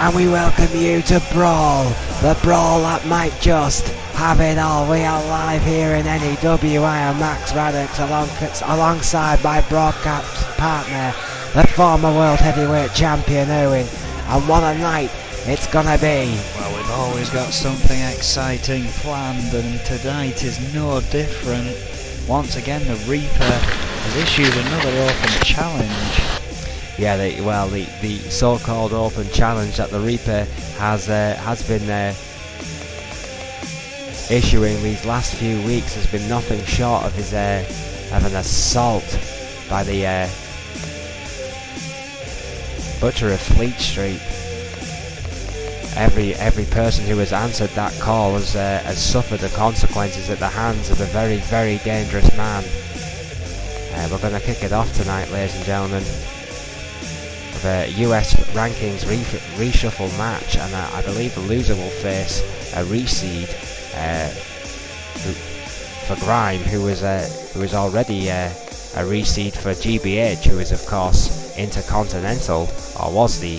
and we welcome you to Brawl, the Brawl that might just have it all. We are live here in N.E.W. I am Max Raddox alongside my broadcast partner, the former World Heavyweight Champion Owen, and what a night it's gonna be. Well, we've always got something exciting planned, and tonight is no different. Once again, the Reaper has issued another open challenge. Yeah, the so-called open challenge that the Reaper has been issuing these last few weeks has been nothing short of his of an assault by the Butcher of Fleet Street. Every person who has answered that call has suffered the consequences at the hands of a very, very dangerous man. We're going to kick it off tonight, ladies and gentlemen, with a US rankings reshuffle match, and I believe the loser will face a reseed for Grime, who is already a reseed for GBH, who is of course Intercontinental, or was the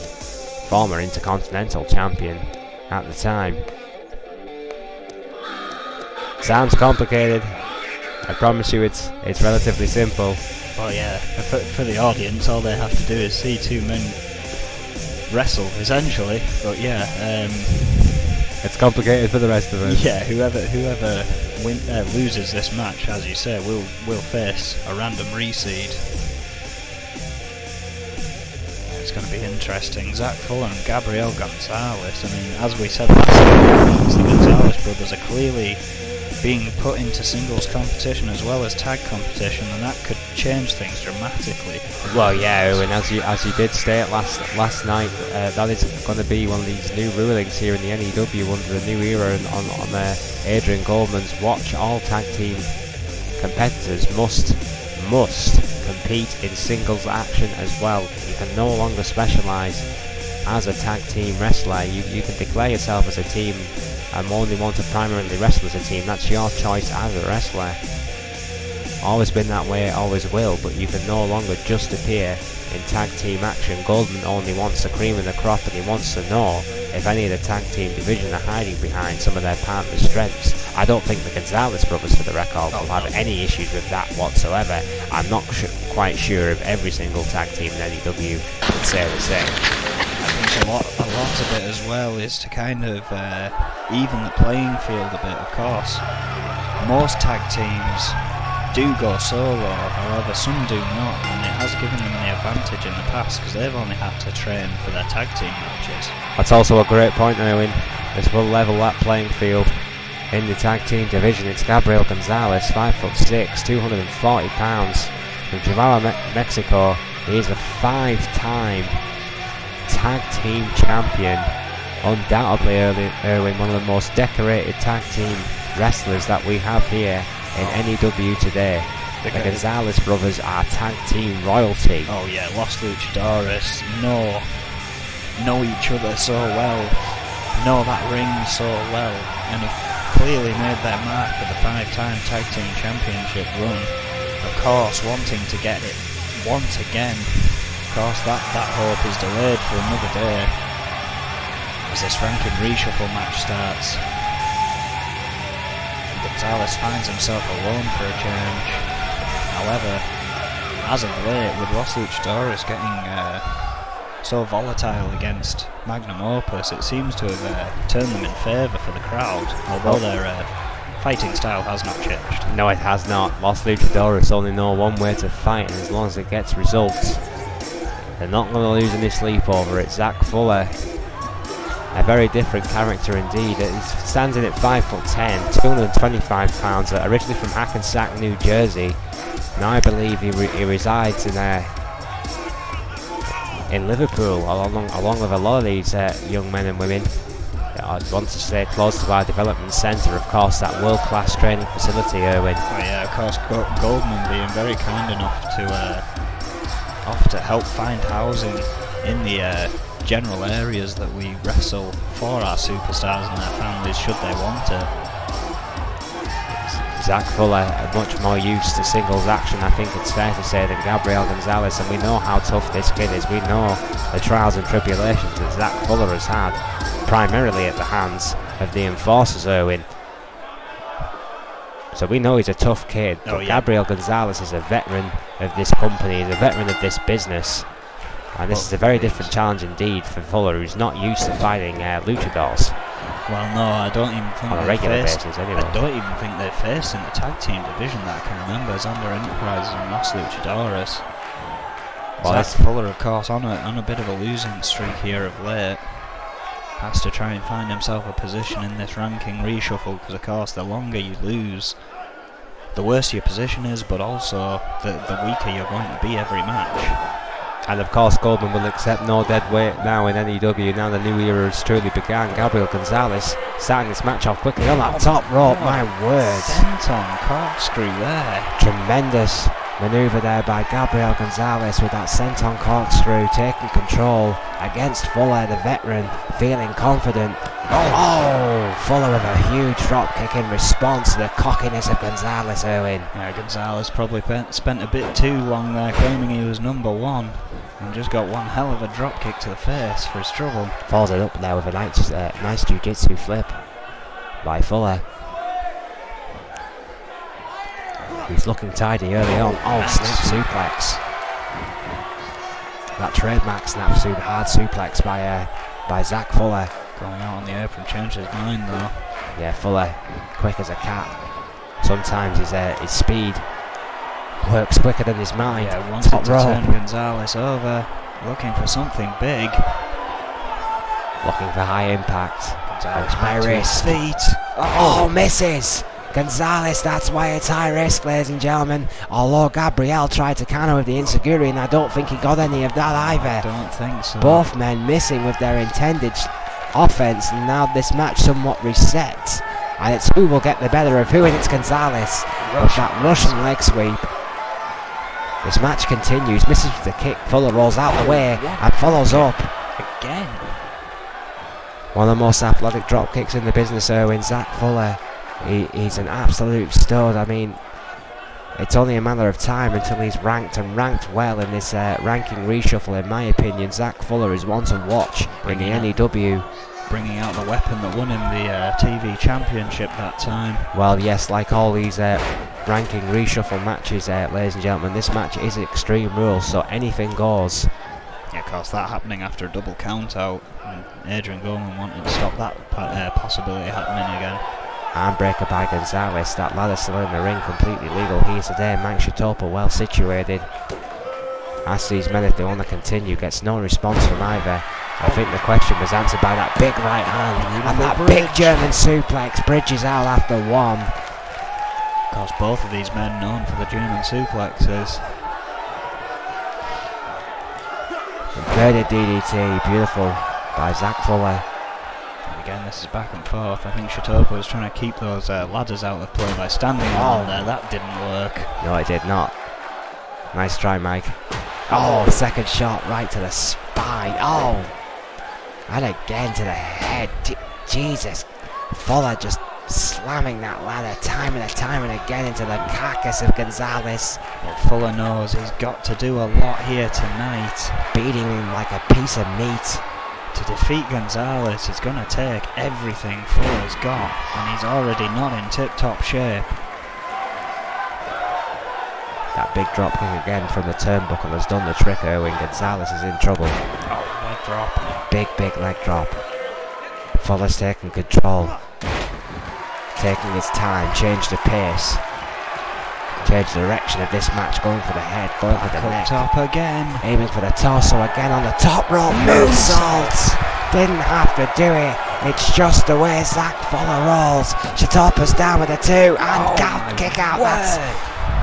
former Intercontinental champion at the time. Sounds complicated. I promise you it's relatively simple. Well, yeah, for the audience, all they have to do is see two men wrestle, essentially. But yeah, it's complicated for the rest of us. Yeah, whoever loses this match, as you say, will face a random reseed. It's going to be interesting. Zach Fuller and Gabriel Gonzalez. I mean, as we said last time, the Gonzalez brothers are clearly being put into singles competition as well as tag competition, and that could change things dramatically. Well, yeah, and as you did state last night, that is going to be one of these new rulings here in the N.E.W. under the new era on Adrian Goldman's watch. All tag team competitors must compete in singles action as well. You can no longer specialise as a tag team wrestler. You can declare yourself as a team and only want to primarily wrestle as a team. That's your choice as a wrestler. Always been that way, always will, but you can no longer just appear in tag team action. Goldman only wants the cream of the crop, and he wants to know if any of the tag team division are hiding behind some of their partners' strengths. I don't think the Gonzalez brothers, for the record, will have any issues with that whatsoever. I'm not quite sure if every single tag team in NEW would say the same. I think a lot of it as well is to kind of even the playing field a bit. Of course, most tag teams do go solo, however some do not, and it has given them the advantage in the past because they've only had to train for their tag team matches. That's also a great point, Owen. This will level that playing field in the tag team division. It's Gabriel Gonzalez, 5'6", 240 pounds, from Chihuahua, Mexico. He is a 5-time tag team champion, undoubtedly Erwin, one of the most decorated tag team wrestlers that we have here in NEW today. The Gonzalez brothers are tag team royalty. Oh yeah, Los Luchadores know each other so well, know that ring so well, and have clearly made their mark for the 5-time tag team championship run. Of course, wanting to get it once again. Of course, that hope is delayed for another day as this ranking reshuffle match starts. Gonzalez finds himself alone for a change. However, as of late, with Los Luchadores getting so volatile against Magnum Opus, it seems to have turned them in favour for the crowd, although their fighting style has not changed. No, it has not. Los Luchadores only know one way to fight, and as long as it gets results, they're not going to lose any sleep over it. Zach Fuller, a very different character indeed. He stands in at 5'10", 225 pounds, originally from Hackensack, New Jersey. Now I believe he resides in Liverpool, along with a lot of these young men and women. I want to stay close to our development centre, of course, that world-class training facility, Erwin. Oh yeah, of course, Goldman being very kind enough to help find housing in the general areas that we wrestle for our superstars and their families should they want it. Zach Fuller much more used to singles action, I think it's fair to say, than Gabriel Gonzalez, and we know how tough this kid is. We know the trials and tribulations that Zach Fuller has had, primarily at the hands of the enforcers, Erwin. So we know he's a tough kid, but Gabriel Gonzalez is a veteran of this company, he's a veteran of this business. And this is a very different challenge indeed for Fuller, who's not used to fighting luchadors. Well, no, I don't even think on a regular basis, anyway. I don't even think they've faced in the tag team division that I can remember as under Enterprises and Los Luchadores. Well, Zach Fuller, of course, on a bit of a losing streak here of late. Has to try and find himself a position in this ranking reshuffle, because of course the longer you lose, the worse your position is, but also the weaker you're going to be every match. And of course Goldman will accept no dead weight now in N.E.W. Now the new era has truly begun. Gabriel Gonzalez starting this match off quickly on that top rope, my word. Senton corkscrew there. Tremendous manoeuvre there by Gabriel Gonzalez with that senton corkscrew, taking control against Fuller, the veteran, feeling confident. Oh, Fuller with a huge drop kick in response to the cockiness of Gonzalez, Erwin. Yeah, Gonzalez probably spent a bit too long there claiming he was #1 and just got one hell of a drop kick to the face for his trouble. Follows it up there with a nice jiu-jitsu flip by Fuller. He's looking tidy early on. Oh, snap suplex. That trademark hard suplex by Zach Fuller. Going out on the apron changed his mind though. Yeah, Fuller, quick as a cat. Sometimes his speed works quicker than his mind. Yeah, wanted to turn Gonzalez over, looking for something big. Looking for high impact. Gonzalez high risk. Feet. Oh, misses! Gonzalez, that's why it's high risk, ladies and gentlemen. Although Gabriel tried to counter with the enziguri, and I don't think he got any of that either. I don't think so. Both men missing with their intended offense, and now this match somewhat resets. And it's who will get the better of who, and it's Gonzalez with that Russian leg sweep. This match continues, misses with the kick, Fuller rolls out the way and follows up. Again. One of the most athletic drop kicks in the business, Erwin. Zach Fuller. He's an absolute stud. I mean, it's only a matter of time until he's ranked well in this ranking reshuffle, in my opinion. Zach Fuller is one to watch in the N.E.W. Bringing out the weapon that won him the TV championship that time. Well, yes, like all these ranking reshuffle matches, ladies and gentlemen, this match is Extreme Rules, so anything goes. Yeah, of course, that happening after a double count out. And Adrian Gorman wanted to stop that possibility happening again. Armbreaker by Gonzalez. That ladder still in the ring, completely legal here today. Mank Shatopa well situated. Asks these men if they want to continue, gets no response from either. I think the question was answered by that big right hand and that big German suplex. Bridges out after one. Of course, both of these men known for the German suplexes. Inverted DDT, beautiful by Zach Fuller. Again, this is back and forth. I think Shatopa was trying to keep those ladders out of play by standing on there. That didn't work. No, it did not. Nice try, Mike. Oh, second shot right to the spine. Oh, and again to the head. Jesus. Fuller just slamming that ladder time and again into the carcass of Gonzalez. Well, Fuller knows he's got to do a lot here tonight. Beating him like a piece of meat. To defeat Gonzalez, it's going to take everything Fuller's got, and he's already not in tip-top shape. That big drop kick again from the turnbuckle has done the trick, Erwin. Gonzalez is in trouble. Oh, leg drop. Big leg drop. Fuller's taking control. Taking his time, change the pace. Change the direction of this match, going for the head, going for the neck. Top again. Aiming for the torso again on the top rope. Moonsault. Didn't have to do it. It's just the way Zach Fuller rolls. Shatopa's down with a 2 and gap kick out.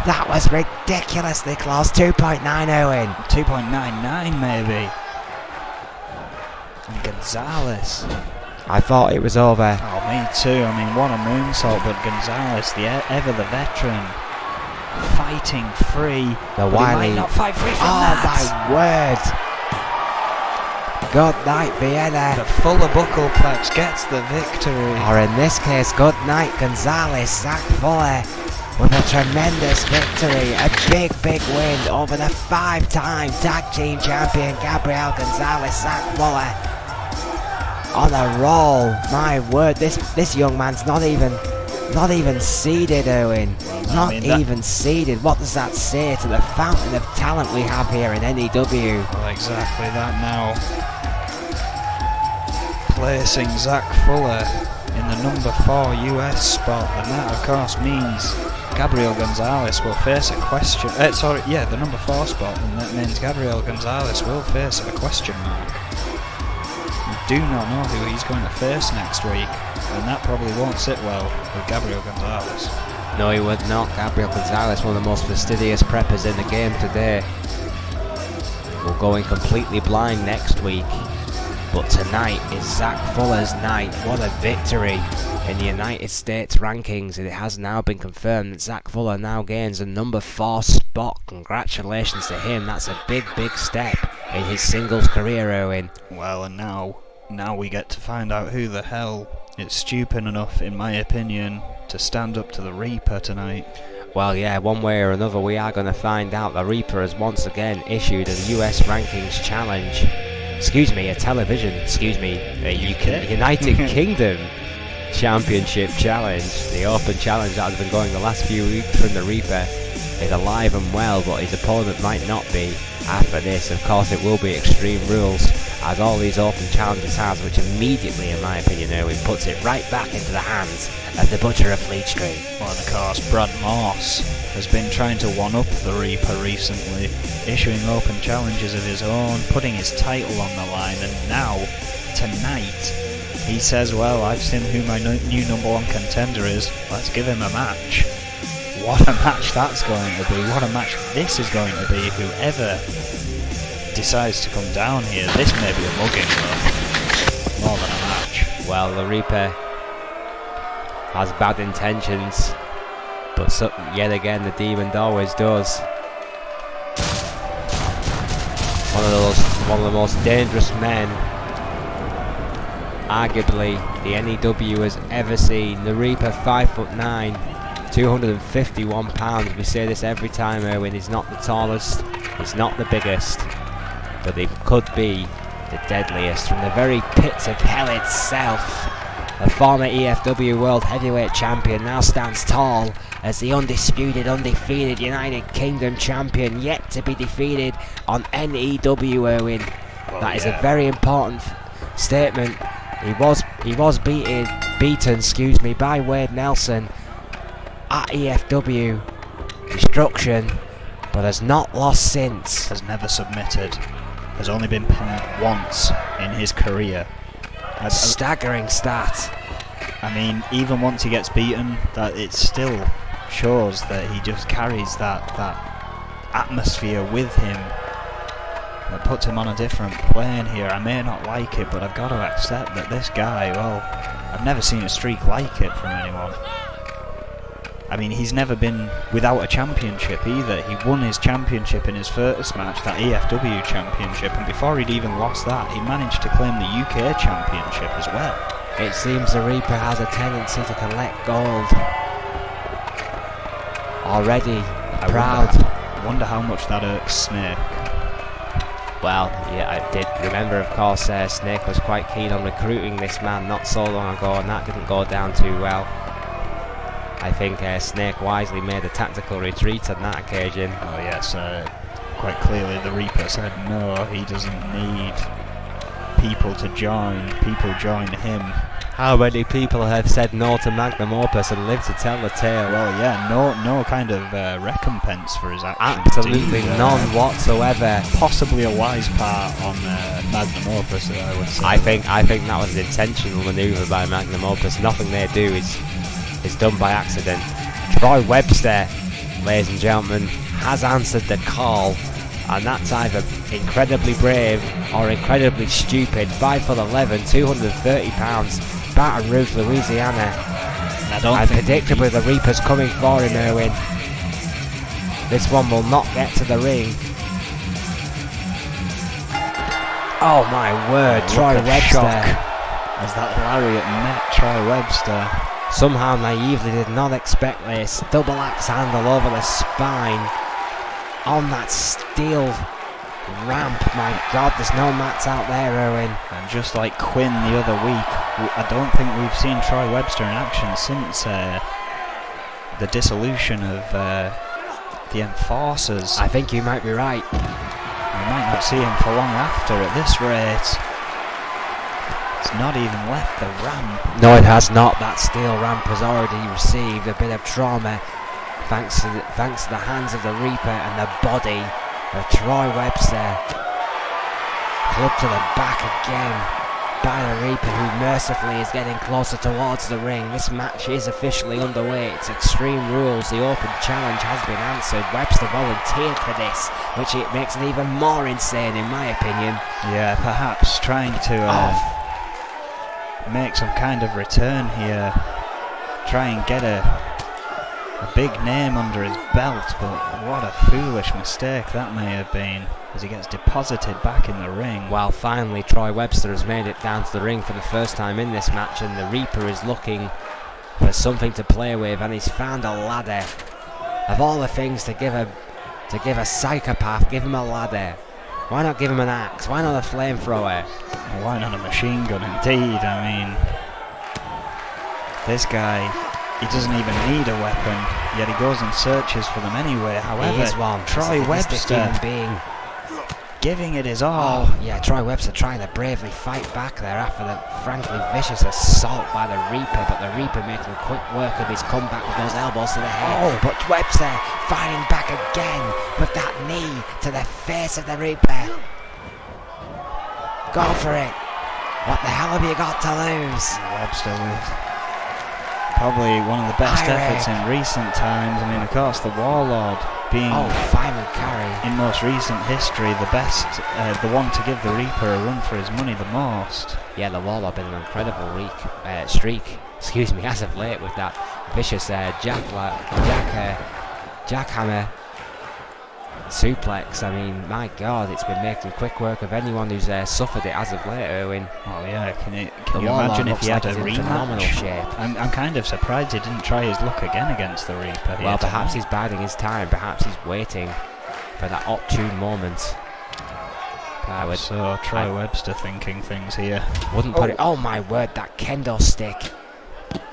That was ridiculously close. 2.9 Owen. 2.99 maybe. And Gonzalez. I thought it was over. Oh, me too. I mean, what a moonsault, but Gonzalez, ever the veteran, fighting free. The He wily. might not fight free from that. Oh my word. Good night, Vienna. The Fuller Buckleplex gets the victory. Or in this case, good night, Gonzalez. Zach Fuller with a tremendous victory, a big win over the 5-time tag team champion Gabriel Gonzalez. Zach Fuller on a roll. My word, this young man's not even seeded, Owen. Not even seeded. What does that say to the fountain of talent we have here in N.E.W? Well, exactly that now. Placing Zach Fuller in the number 4 US spot, and that of course means Gabriel Gonzalez will face a question. The number 4 spot, and that means Gabriel Gonzalez will face a question mark. We do not know who he's going to face next week, and that probably won't sit well with Gabriel Gonzalez. No, he would not. Gabriel Gonzalez, one of the most fastidious preppers in the game today, will go in completely blind next week. But tonight is Zach Fuller's night. What a victory in the United States rankings. It has now been confirmed that Zach Fuller now gains a number 4 spot. Congratulations to him. That's a big step in his singles career, Owen. Well, and now we get to find out who the hell is stupid enough, in my opinion, to stand up to the Reaper tonight. Well, yeah, one way or another we are going to find out. The Reaper has once again issued a US rankings challenge. Excuse me, a television, a United Kingdom Championship challenge. The open challenge that has been going the last few weeks from the Reaper is alive and well, but his opponent might not be after this. Of course, it will be Extreme Rules, as all these open challenges has, which immediately, in my opinion, Owen, puts it right back into the hands of the Butcher of Fleet Street. Well, and of course, Brad Morse has been trying to one-up the Reaper recently, issuing open challenges of his own, putting his title on the line, and now, tonight, he says, well, I've seen who my new number 1 contender is, let's give him a match. What a match that's going to be, what a match this is going to be. Whoever decides to come down here, this may be a mugging though, more than a match. Well, the Reaper has bad intentions, but yet again the Demon always does. One of the most dangerous men arguably the N.E.W has ever seen. The Reaper, 5'9", 251 pounds. We say this every time, Erwin. He's not the tallest, he's not the biggest, but he could be the deadliest. From the very pits of hell itself, the former EFW World Heavyweight Champion now stands tall as the undisputed, undefeated United Kingdom Champion, yet to be defeated on N.E.W, Erwin. Well, that is a very important statement. He was beaten by Wade Nelson at EFW Destruction, but has not lost since. Has never submitted. Has only been pinned once in his career. A staggering stat. I mean, even once he gets beaten, that it still shows that he just carries that atmosphere with him that puts him on a different plane here. I may not like it, but I've got to accept that this guy, well, I've never seen a streak like it from anyone. I mean, he's never been without a championship either. He won his championship in his first match, that EFW championship, and before he'd even lost that, he managed to claim the UK championship as well. It seems the Reaper has a tendency to collect gold. Already proud. I wonder how much that irks Snake. Well, yeah, I did remember, of course, Snake was quite keen on recruiting this man not so long ago, and that didn't go down too well. I think Snake wisely made a tactical retreat on that occasion. Oh yes, quite clearly the Reaper said no, he doesn't need people to join, people join him. How many people have said no to Magnum Opus and lived to tell the tale? Well, yeah, no kind of recompense for his actions. Absolutely none whatsoever. Possibly a wise part on Magnum Opus, I would say. I think that was an intentional manoeuvre by Magnum Opus. Nothing they do is done by accident. Troy Webster, ladies and gentlemen, has answered the call, and that's either incredibly brave or incredibly stupid. 5'11", 230 pounds, Baton Rouge, Louisiana. And predictably the Reaper's coming for him, Erwin. This one will not get to the ring. Oh my word, Troy Webster. Shock as that lariat met Troy Webster. somehow naively did not expect this. Double axe handle over the spine on that steel ramp. My God, there's no mats out there, Owen. And just like Quinn the other week, I don't think we've seen Troy Webster in action since the dissolution of the Enforcers. I think you might be right. We might not see him for long after at this rate. It's not even left the ramp. No, it has not. That steel ramp has already received a bit of trauma thanks to the hands of the Reaper and the body of Troy Webster. Clubbed to the back again by the Reaper, who mercifully is getting closer towards the ring. This match is officially underway. It's Extreme Rules. The open challenge has been answered. Webster volunteered for this, which it makes it even more insane in my opinion. Yeah, perhaps trying to make some kind of return here. Try and get a big name under his belt, but what a foolish mistake that may have been, as he gets deposited back in the ring. Well, finally Troy Webster has made it down to the ring for the first time in this match, and the Reaper is looking for something to play with, and he's found a ladder. Of all the things to give a psychopath, give him a ladder. Why not give him an axe? Why not a flamethrower? Well, why not a machine gun indeed? I mean, this guy, he doesn't even need a weapon, yet he goes and searches for them anyway. However, Troy Webster giving it his all. Oh, yeah, Troy Webster trying to bravely fight back there after the frankly vicious assault by the Reaper, but the Reaper making quick work of his comeback with those elbows to the head. Oh, but Webster fighting back again with that knee to the face of the Reaper. Go for it. What the hell have you got to lose? Webster with probably one of the best efforts in recent times. I mean, of course, the Warlord being final carry in most recent history the best, the one to give the Reaper a run for his money the most. Yeah, the Warlord been an incredible streak. Excuse me, as of late with that vicious jackhammer suplex. I mean, my God, it's been making quick work of anyone who's suffered it as of late, Erwin. Oh yeah, can you imagine if he had a rematch? Shape. I'm kind of surprised he didn't try his luck again against the Reaper. Well, perhaps he's biding his time. Perhaps he's waiting for that opportune moment. So Troy Webster thinking things here. Wouldn't put it. Oh my word, that kendo stick.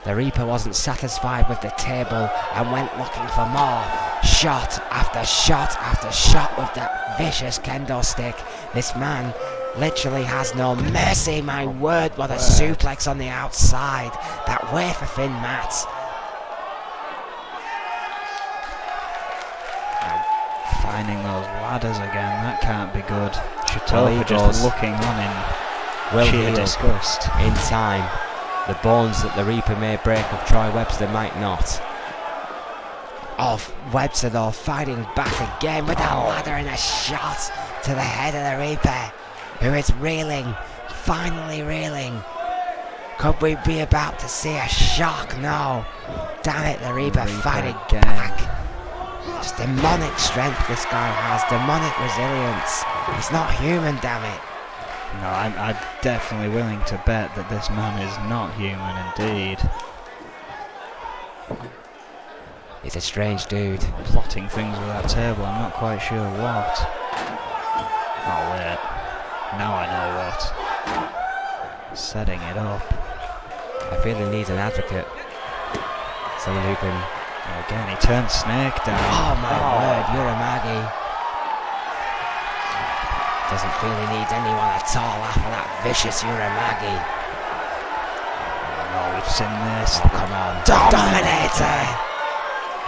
The Reaper wasn't satisfied with the table and went looking for more. Shot after shot after shot with that vicious kendo stick. This man literally has no mercy. My word, what a suplex on the outside. That wafer thin mat. Finding those ladders again, that can't be good. Shatova just looking on in sheer disgust. In time, the bones that the Reaper may break of Troy Webster might not. Oh, Webster though fighting back again with that ladder and a shot to the head of the Reaper, who is reeling, finally reeling. Could we be about to see a shock? No. Damn it, the Reaper fighting back. Just demonic strength this guy has, demonic resilience. He's not human, damn it. No, I'm definitely willing to bet that this man is not human indeed. He's a strange dude. Plotting things with that table, I'm not quite sure what. Oh wait, now I know what. Setting it up. I feel he needs an advocate. Someone who can... Again, he turns Snake down. Oh my word, Uramagi. Doesn't feel he needs anyone at all after that vicious Uramagi. Oh, we've seen this. Oh, come on. Dominator!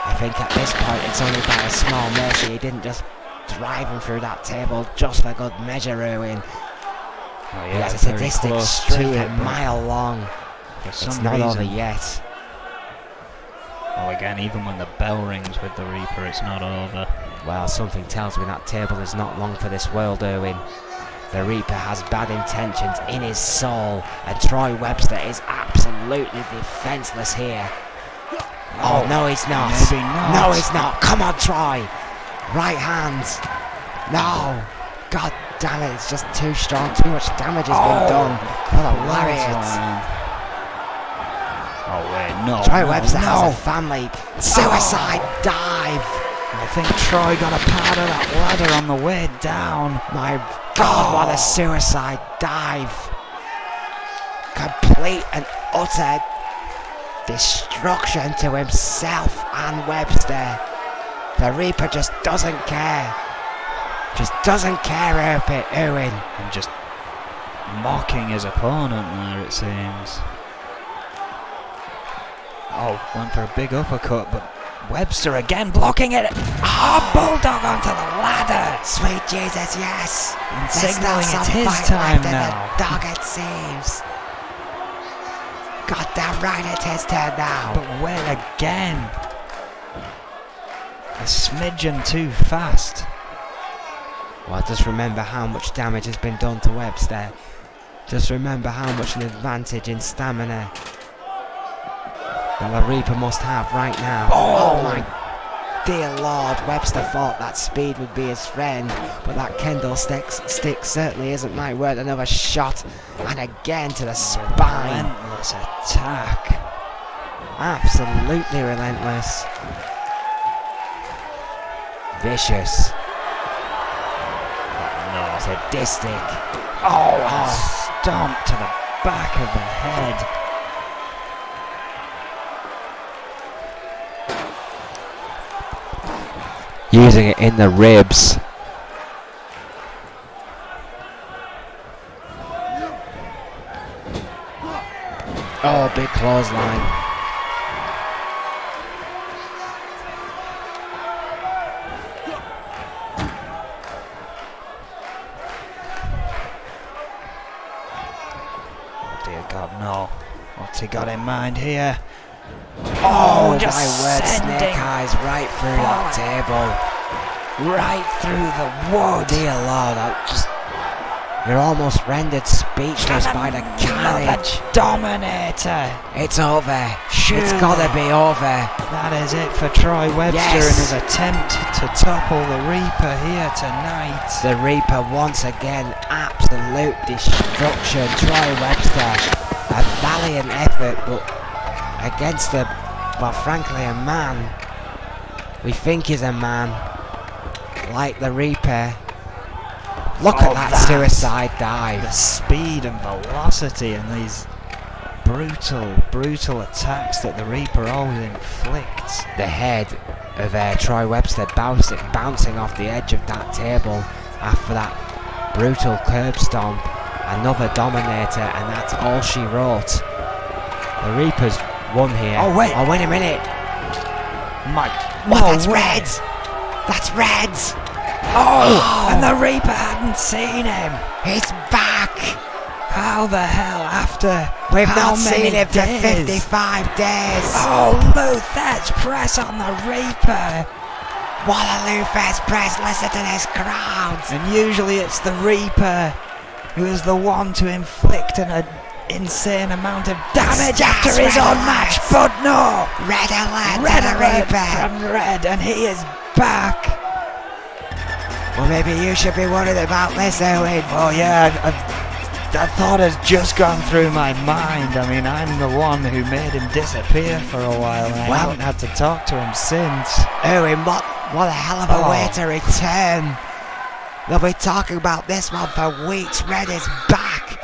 I think at this point it's only by a small mercy he didn't just drive him through that table just for good measure, Erwin. Oh, yeah, he has a sadistic streak a mile long. It's not over yet. Oh, again, even when the bell rings with the Reaper, it's not over. Well, something tells me that table is not long for this world, Erwin. The Reaper has bad intentions in his soul, and Troy Webster is absolutely defenseless here. Oh, no, he's not. Maybe not. No, he's not. Come on, Troy. Right hand. No. God damn it, it's just too strong. Too much damage has been done. What a lariat. Oh wait, no. Troy no, Webster no. has a family. Suicide dive. I think Troy got a part of that ladder on the way down. My God, what a suicide dive. Complete and utter destruction to himself and Webster. The Reaper just doesn't care. Just doesn't care, Owen. And just mocking his opponent there, it seems. Oh, went for a big uppercut, but Webster again blocking it. Oh, Bulldog onto the ladder. Sweet Jesus, yes. And There's signaling still it's some his fight time left in now. the dog, it seems. Goddamn right, it's his turn now. But where again? A smidgen too fast. Well, just remember how much damage has been done to Webster. Just remember how much an advantage in stamina that the Reaper must have right now. Oh my dear Lord, Webster thought that speed would be his friend, but that Kendall stick certainly isn't my word. Another shot, and again to the spine. Relentless attack. Absolutely relentless. Vicious. No. Sadistic. Oh, stomp to the back of the head. Using it in the ribs. Oh, big clothesline. Oh dear God, no. What's he got in mind here? Oh, just my word, sending snake eyes right through that table. right through the wood. Dear Lord, you're almost rendered speechless by the carnage. Dominator. It's over. Sure. It's gotta be over. That is it for Troy Webster Yes. in his attempt to topple the Reaper here tonight. The Reaper once again, absolute destruction. Troy Webster, a valiant effort, but against well, frankly, a man. We think he's a man, like the Reaper. Look at that suicide dive. The speed and velocity and these brutal attacks that the Reaper always inflicts. The head of Troy Webster bouncing off the edge of that table after that brutal curb stomp. Another dominator, and that's all she wrote. The Reaper's won here. Oh wait! Oh wait a minute! That's red! That's red! Oh! And the Reaper hadn't seen him! He's back! How the hell after We've how not many seen him for days? 55 days! Oh, Luthez press on the Reaper! What a Luthez press, listen to this crowd! And usually it's the Reaper who is the one to inflict an insane amount of damage after his own match, but no! Red alert Red to the alert Reaper! from Red, and he is back! Well, maybe you should be worried about this, Owen. Oh yeah, that thought has just gone through my mind. I mean, I'm the one who made him disappear for a while, and I haven't had to talk to him since. Owen, what a hell of a way to return. They'll be talking about this one for weeks. Red is back.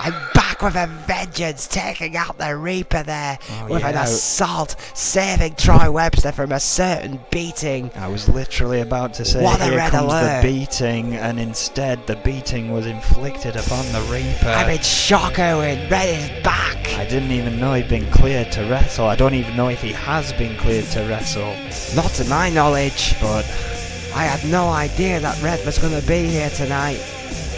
I'm back with a vengeance, taking out the Reaper there with an assault, saving Troy Webster from a certain beating. I was literally about to say, What a here red comes alert. the beating, and instead the beating was inflicted upon the Reaper. I'm in shock, Owen. Red is back. I didn't even know he'd been cleared to wrestle. I don't even know if he has been cleared to wrestle. Not to my knowledge, but I had no idea that Red was going to be here tonight.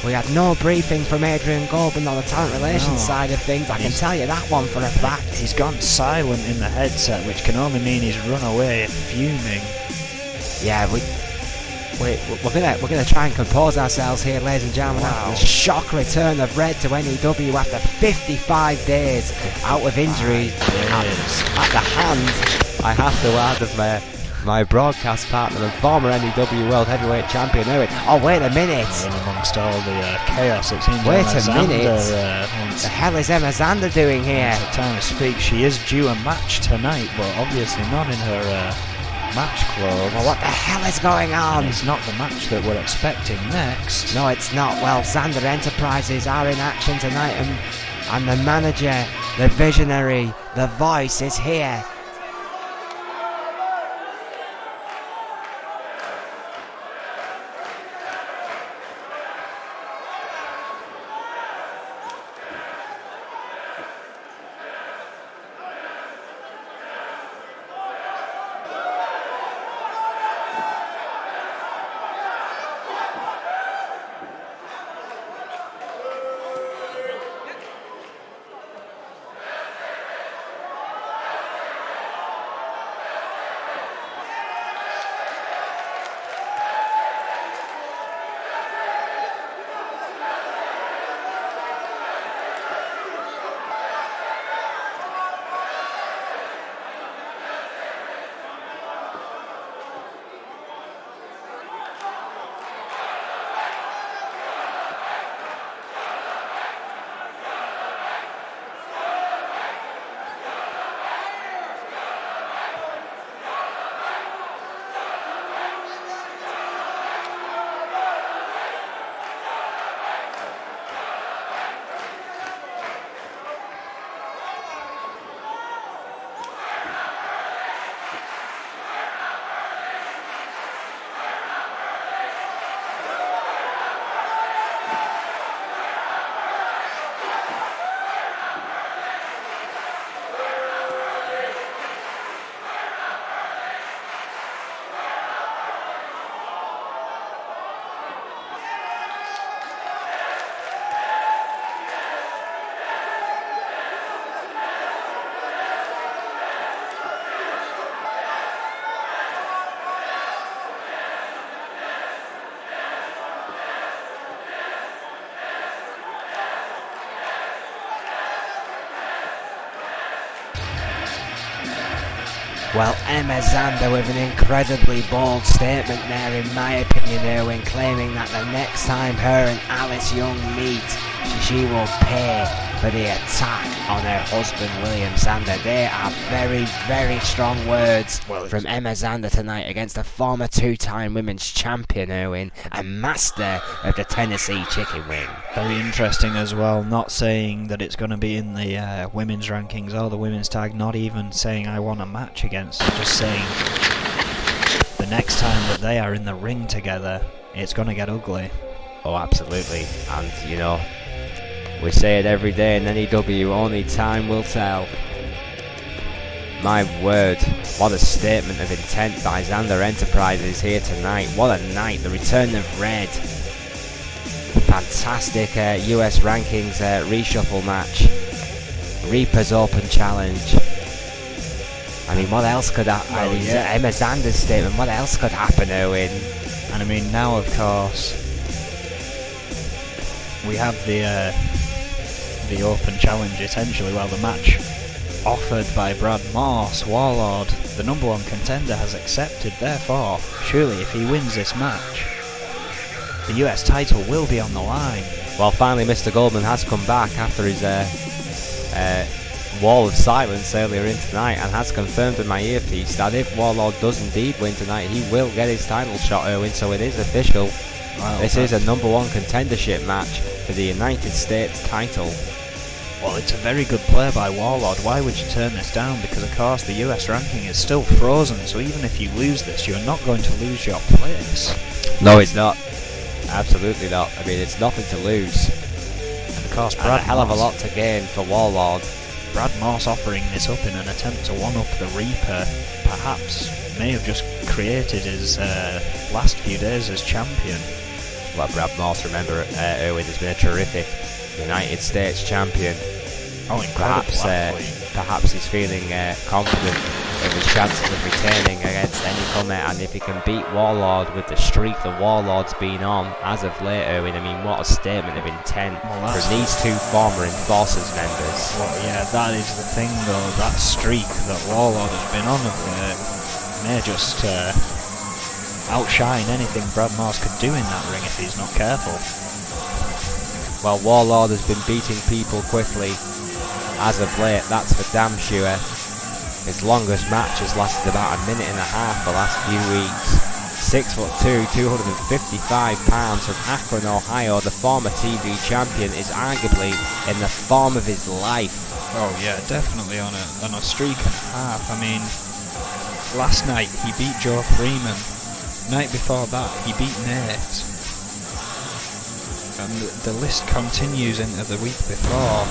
We had no briefing from Adrian Goldman on the talent relations side of things. I can tell you that one for a fact. He's gone silent in the headset, which can only mean he's run away fuming. Yeah, we're gonna try and compose ourselves here, ladies and gentlemen. After the shock return of Red to N.E.W. after 55 days out with injury at the hands, I have to add, of my broadcast partner and former N.E.W World Heavyweight Champion Owen. Oh, wait a minute! And amongst all the chaos, it seems Wait Emma a minute! Zander, What the hell is Emma Zander doing here? At the time of speak, she is due a match tonight, but obviously not in her match clothes. Well, what the hell is going on? And it's not the match that we're expecting next. No, it's not. Well, Zander Enterprises are in action tonight, and the manager, the visionary, the voice is here. Well, Emma Zander with an incredibly bold statement there, in my opinion, Erwin, claiming that the next time her and Alice Young meet, she will pay for the attack on her husband, William Zander. They are very, very strong words from Emma Zander tonight against a former two-time women's champion, Erwin, and master of the Tennessee chicken wing. Very interesting as well, not saying that it's going to be in the women's rankings or the women's tag, not even saying I want a match against her, just saying the next time that they are in the ring together, it's going to get ugly. Oh, absolutely. And, you know, we say it every day in N.E.W, only time will tell. My word, what a statement of intent by Zander Enterprises here tonight. What a night, the return of Red. Fantastic US rankings reshuffle match. Reaper's Open Challenge. I mean, what else could happen? Emma Zander's statement, what else could happen, Owen? And I mean, now of course, we have the Open Challenge essentially, well, the match offered by Brad Morse, Warlord, the #1 contender, has accepted. Therefore, surely if he wins this match, the US title will be on the line. Well, finally Mr. Goldman has come back after his wall of silence earlier in tonight, and has confirmed in my earpiece that if Warlord does indeed win tonight, he will get his title shot, Erwin, so it is official. Wow, this is a #1 contendership match for the United States title. Well, it's a very good play by Warlord. Why would you turn this down? Because of course the US ranking is still frozen, so even if you lose this, you're not going to lose your place. No, it's not. Absolutely not. I mean, it's nothing to lose. And of course, Brad, a hell of a lot to gain for Warlord. Brad Morse offering this up in an attempt to one-up the Reaper, perhaps may have just created his last few days as champion. Well, Brad Morse, remember, Erwin has been a terrific United States champion. Oh, incredible. Perhaps he's feeling confident of his chances of retaining against any comer, and if he can beat Warlord with the streak the Warlord's been on as of late, Erwin, I mean, what a statement of intent from these two former Enforcers members. Well, yeah, that is the thing though, that streak that Warlord has been on of late. may just outshine anything Brad Morse could do in that ring if he's not careful. Well, Warlord has been beating people quickly as of late, that's for damn sure. His longest match has lasted about a minute and a half the last few weeks. 6'2", 255 pounds from Akron, Ohio, the former TV champion, is arguably in the form of his life. Oh yeah, definitely on a streak and a half. I mean, last night he beat Joe Freeman. Night before that he beat Nate. And the list continues into the week before.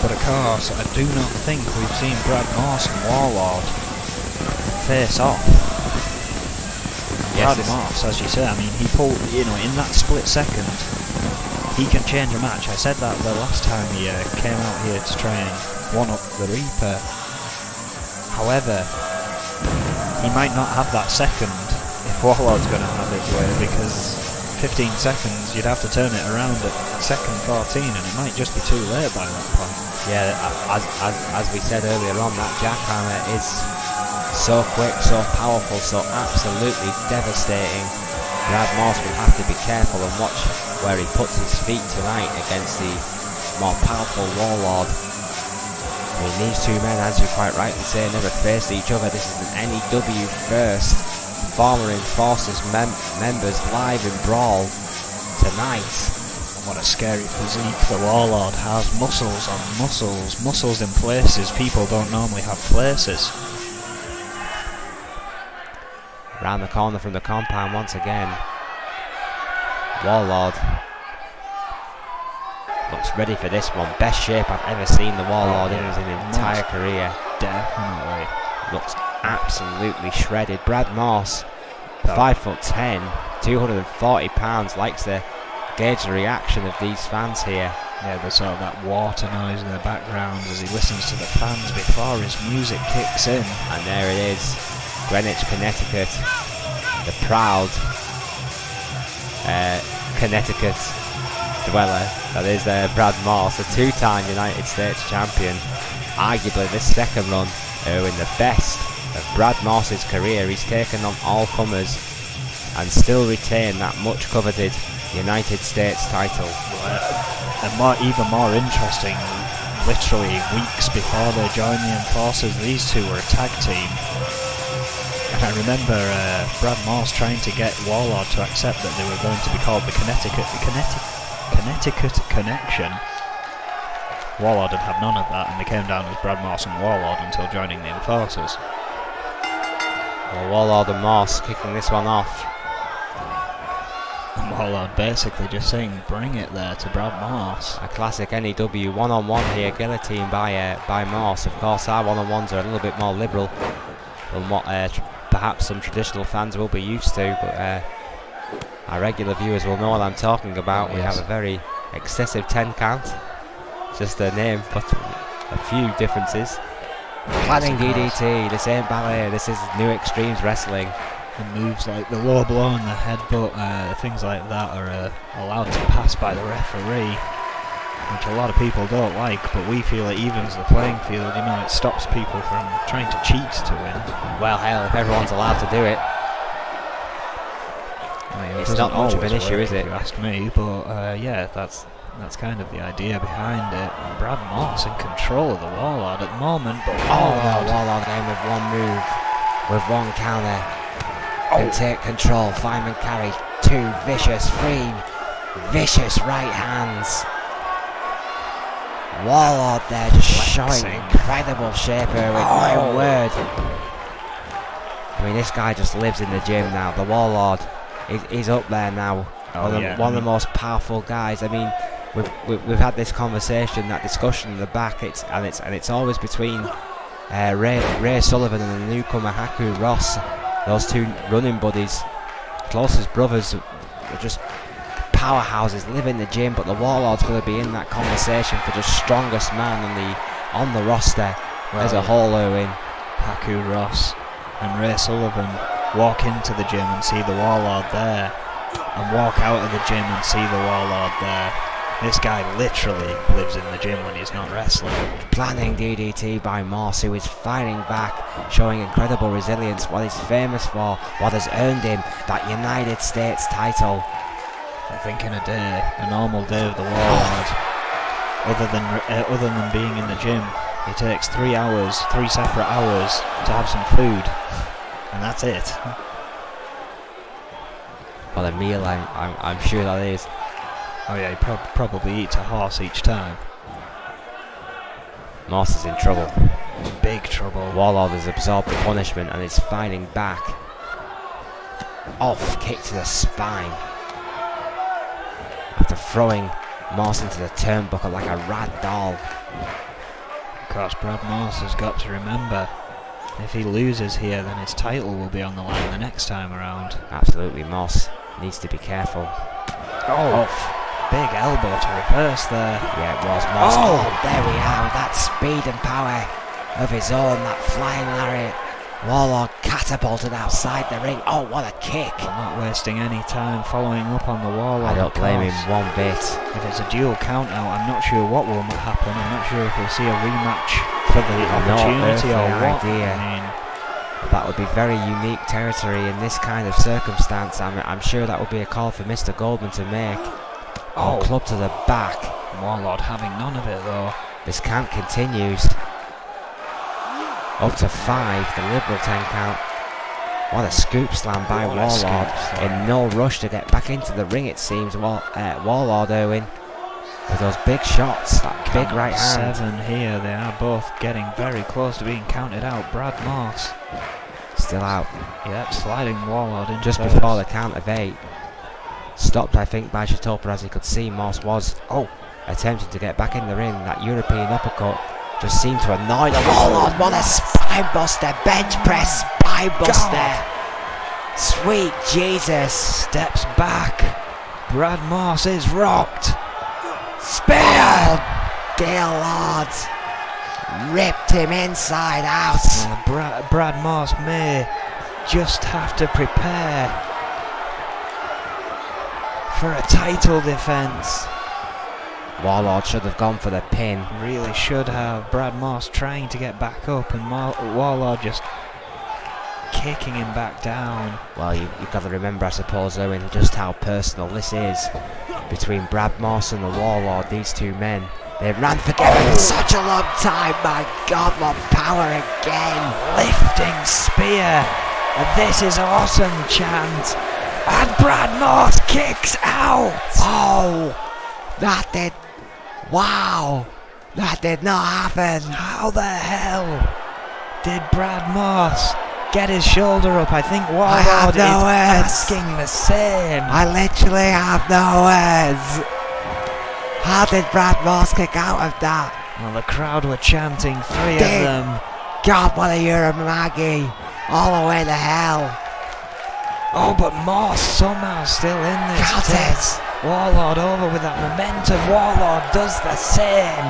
But of course, I do not think we've seen Brad Morse and Warlord face off. Brad Morse, as you say, I mean, he pulled, you know, in that split second, he can change a match. I said that the last time he came out here to try and one-up the Reaper. However, he might not have that second if Warlord's going to have his way, because 15 seconds, you'd have to turn it around at second 14, and it might just be too late by that point. Yeah, as we said earlier on, that jackhammer is so quick, so powerful, so absolutely devastating. Brad Morse will have to be careful and watch where he puts his feet tonight against the more powerful Warlord. I mean, these two men, as you quite rightly say, never faced each other. This is an N.E.W. first. Former Enforcers members live in Brawl tonight. And what a scary physique the Warlord has. Muscles on muscles, muscles in places people don't normally have places. Round the corner from the compound once again. Warlord looks ready for this one. Best shape I've ever seen the Warlord in his entire career. Definitely. Looks absolutely shredded. Brad Morse, 5'10", 240 pounds, likes to gauge the reaction of these fans here. Yeah, there's sort of that water noise in the background as he listens to the fans before his music kicks in. And there it is, Greenwich, Connecticut, the proud Connecticut dweller. That is Brad Morse, a two-time United States champion. Arguably this second run in the best of Brad Morse's career. He's taken on all comers and still retained that much coveted United States title. And even more interesting, literally weeks before they joined the Enforcers, these two were a tag team. And I remember Brad Morse trying to get Warlord to accept that they were going to be called the Connecticut Connection. Warlord had none of that, and they came down as Brad Morse and Warlord until joining the Enforcers. Well, Warlord and Morse kicking this one off. And Warlord basically just saying, bring it there to Brad Morse. A classic N.E.W. one-on-one here, guillotine by Morse. Of course, our one-on-ones are a little bit more liberal than what perhaps some traditional fans will be used to, but our regular viewers will know what I'm talking about. We have a very excessive 10 count. Just a name, but a few differences. Planning DDT, this ain't ballet, this is New Extremes Wrestling. And moves like the low blow and the headbutt, things like that are allowed to pass by the referee, which a lot of people don't like, but we feel it evens the playing field. You know, it stops people from trying to cheat to win. Well, hell, if everyone's allowed to do it. It's not much of an issue, is it? If you ask me, but yeah, that's kind of the idea behind it. Brad Morse in control of the Warlord at the moment, but Warlord game with one move, with one counter, can take control. Feynman carry, three vicious right hands. Warlord there just showing incredible shape here with my word. I mean, this guy just lives in the gym now. The Warlord, he's up there now. One of the most powerful guys. I mean, we've had this conversation, that discussion in the back. It's always between Ray Sullivan and the newcomer Haku Ross. Those two running buddies, closest brothers, are just powerhouses, live in the gym. But the Warlord's going to be in that conversation for just strongest man on the roster as a whole. Owen, Haku Ross and Ray Sullivan walk into the gym and see the Warlord there, and walk out of the gym and see the Warlord there. This guy literally lives in the gym when he's not wrestling. Planning DDT by Moss, who is fighting back, showing incredible resilience, what he's famous for, what has earned him that United States title. I think in a normal day of the Warlord, other than being in the gym, it takes 3 hours, 3 separate hours to have some food, and that's it. What a meal, I'm sure that is. Oh yeah, he probably eats a horse each time. Moss is in trouble. Big trouble. Warlord has absorbed the punishment and is fighting back. Off kick to the spine. After throwing Moss into the turnbuckle like a rad doll. Of course, Brad Moss has got to remember, if he loses here, then his title will be on the line the next time around. Absolutely, Moss needs to be careful. Oh, big elbow to reverse there. Yeah, it was Moss. Oh, there we are, that speed and power of his own, that flying lariat. Warlord catapulted outside the ring. Oh, what a kick. I'm not wasting any time following up on the Warlord. I don't blame him one bit. If it's a dual count out, I'm not sure what will happen. I'm not sure if we'll see a rematch for the opportunity or what. Idea. I mean, that would be very unique territory in this kind of circumstance. I'm sure that would be a call for Mr. Goldman to make. Oh, club to the back. Warlord having none of it though. This count continues. Up to 5, the liberal 10 count. What a scoop slam by Warlord. In no rush to get back into the ring, it seems. Warlord Irwin with those big shots, that big right hand. 7 here, they are both getting very close to being counted out. Brad Moss still out. Yep, sliding Warlord in just before the count of 8. Stopped, I think, by Shatopa. As he could see, Moss was attempting to get back in the ring. That European uppercut just seemed to annoy the Warlord. What a spine buster, bench press spine buster. Sweet Jesus. Steps back. Brad Moss is rocked. Spear! Oh, dear Lord. Ripped him inside out. Brad Moss may just have to prepare for a title defense. Warlord should have gone for the pin. Really should have. Brad Moss trying to get back up and Warlord just kicking him back down. Well, you've got to remember, I suppose, Owen, just how personal this is between Brad Moss and the Warlord. These two men, they ran together for such a long time. My God, what power again. Lifting spear. This is awesome chant. And Brad Moss kicks out. Oh, that did. Wow, that did not happen. How the hell did Brad Moss get his shoulder up? I think Warlord is asking the same. I literally have no words. How did Brad Moss kick out of that? Well, the crowd were chanting 3 of them. God, what a Maggie. All the way to hell. Oh, but Moss somehow still in this. Got it. Warlord over with that momentum. Warlord does the same.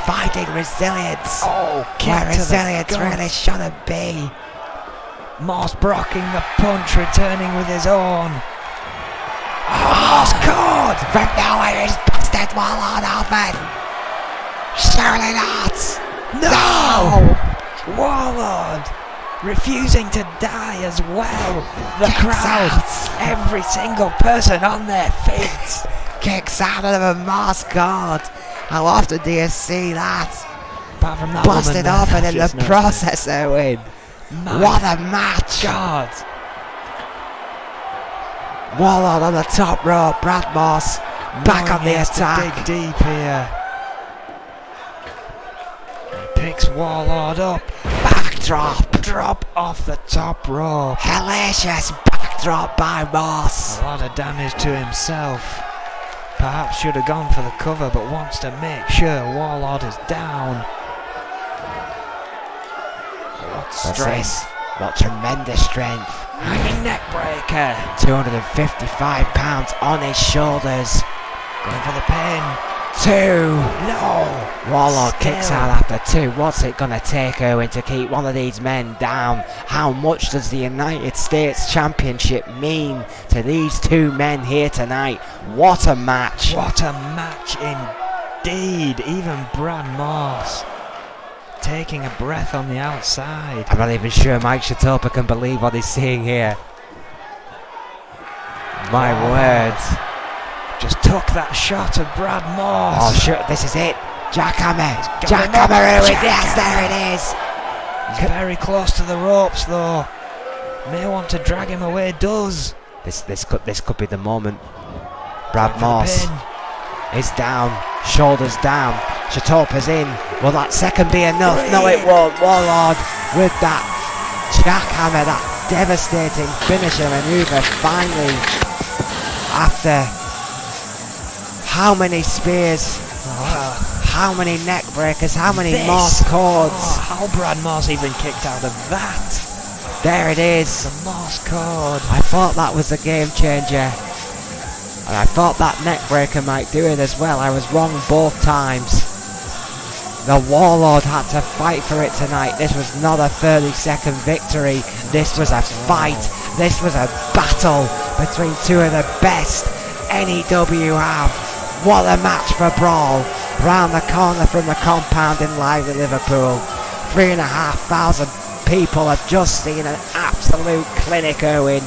Finding resilience. Oh, where resilience really shouldn't be. Moss blocking the punch, returning with his own. Oh, Moss caught! From nowhere he's busted Warlord open. Surely not. No! Warlord refusing to die as well. The crowd, every single person on their feet. Kicks out of a Moss guard. How often do you see that? Apart from that busted open in the process, Owen. What a match. God. Warlord on the top rope. Brad Moss back on the attack. Dig deep here. He picks Warlord up. Backdrop. Drop off the top rope. Hellacious backdrop by Moss. A lot of damage to himself. Perhaps should have gone for the cover, but wants to make sure Warlord is down. What strength. What tremendous strength. Hanging neck breaker. 255 pounds on his shoulders. Going for the pin. 2. No! Warlord Still. kicks out after 2. What's it gonna take, Owen, to keep one of these men down? How much does the United States Championship mean to these 2 men here tonight? What a match! What a match indeed! Even Brad Morse taking a breath on the outside. I'm not even sure Mike Shatopa can believe what he's seeing here. My words. Just took that shot of Brad Morse. Oh, sure, this is it. Jackhammer. Jackhammer, Owen. Yes, there it is. He's very close to the ropes, though. May want to drag him away. Does. This could be the moment. Brad For the Morse pin. is down, shoulders down. Shatopa's in. Will that second be enough? No, it won't. Warlord with that jackhammer, that devastating finisher maneuver. Finally, after how many spears, how many neck breakers, how many Morse cords. Oh, how Brad Morse even kicked out of that. There it is. The Morse cord. I thought that was a game changer. And I thought that neck breaker might do it as well. I was wrong both times. The Warlord had to fight for it tonight. This was not a 30-second victory. This was a fight. This was a battle between 2 of the best N.E.W. have. What a match for Brawl. Round the corner from the compound in lively Liverpool. 3,500 people have just seen an absolute clinic, Owen.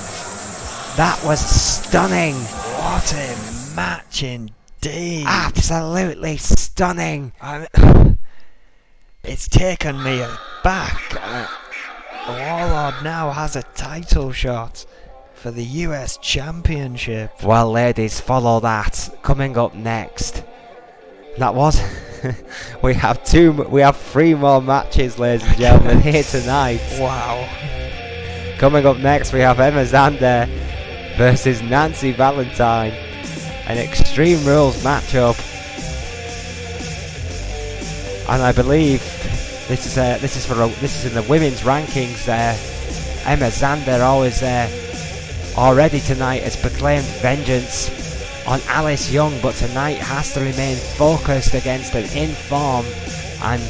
That was stunning. What a match indeed. Absolutely stunning. It's taken me back. The Warlord now has a title shot for the US Championship. Well, ladies, follow that. Coming up next. That was... we have 3 more matches, ladies and gentlemen, here tonight. Wow. Coming up next, we have Emma Zander versus Nancy Valentine. An Extreme Rules matchup. And I believe this is in the women's rankings. Emma Zander already tonight has proclaimed vengeance on Alice Young, but tonight has to remain focused against an in-form and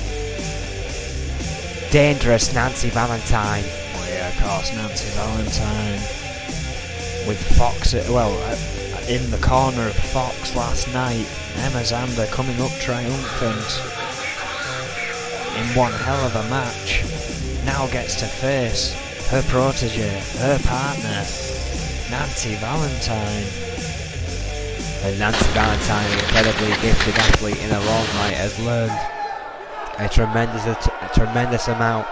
dangerous Nancy Valentine. Oh yeah, of course, Nancy Valentine with Fox, in the corner of Fox last night. Emma Zander coming up triumphant in one hell of a match. Now gets to face her protege, her partner, Nancy Valentine. And Nancy Valentine, an incredibly gifted athlete in her own right, has learned a tremendous amount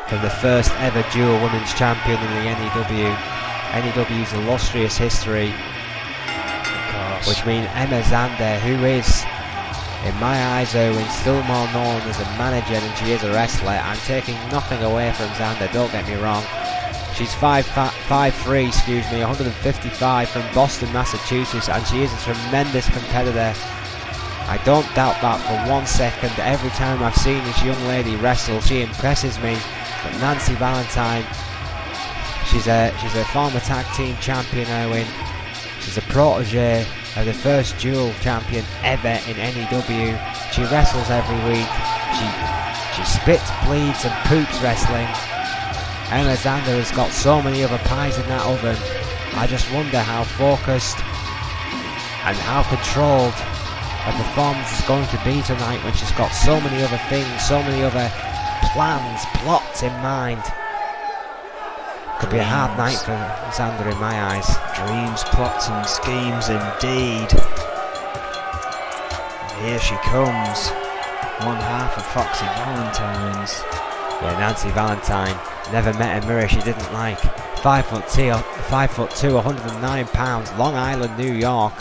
from the first ever dual women's champion in the N.E.W. N.E.W's illustrious history, Of course. which means Emma Zander, who is, in my eyes, Owen, still more known as a manager than she is a wrestler. I'm taking nothing away from Zander, don't get me wrong. She's 5'3", 155 from Boston, Massachusetts, and she is a tremendous competitor. I don't doubt that for 1 second. Every time I've seen this young lady wrestle, she impresses me. But Nancy Valentine, she's a former tag team champion, Owen. She's a protege of the first dual champion ever in N.E.W. She wrestles every week. She spits, bleeds and poops wrestling. Emma Zander has got so many other pies in that oven. I just wonder how focused and how controlled her performance is going to be tonight when she's got so many other things, so many other plans, plots in mind. Could be a hard night for Zander in my eyes. Dreams, plots and schemes indeed. And here she comes. One half of Foxy Valentine's. Yeah, Nancy Valentine never met a mirror she didn't like. 5'2", 109 pounds, Long Island, New York.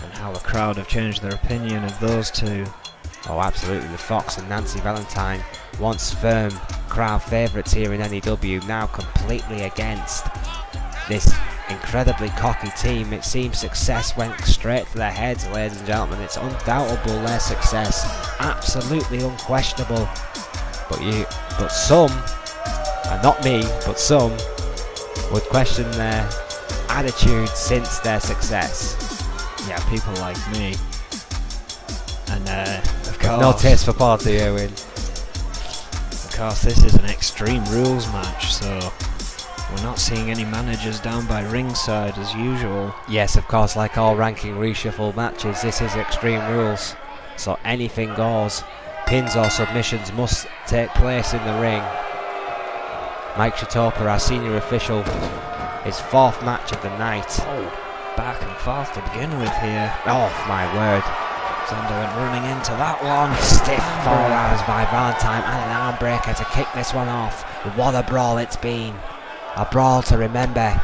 And how the crowd have changed their opinion of those two. Oh, absolutely. The Fox and Nancy Valentine, once firm crowd favourites here in N.E.W., now completely against this incredibly cocky team. It seems success went straight to their heads, ladies and gentlemen. It's undoubtable their success, absolutely unquestionable. But some, and not me, but some would question their attitude since their success. Yeah, people like me. And of course, No taste for party, Owen. of course, this is an Extreme Rules match, so we're not seeing any managers down by ringside as usual. Yes, of course, like all ranking reshuffle matches, this is Extreme Rules, so anything goes. Pins or submissions must take place in the ring. Mike Chitopa, our senior official, his 4th match of the night. Oh, back and forth to begin with here. Oh my word. Xander went running into that one. Stiff forearms by Valentine and an arm breaker to kick this one off. What a brawl it's been. A brawl to remember.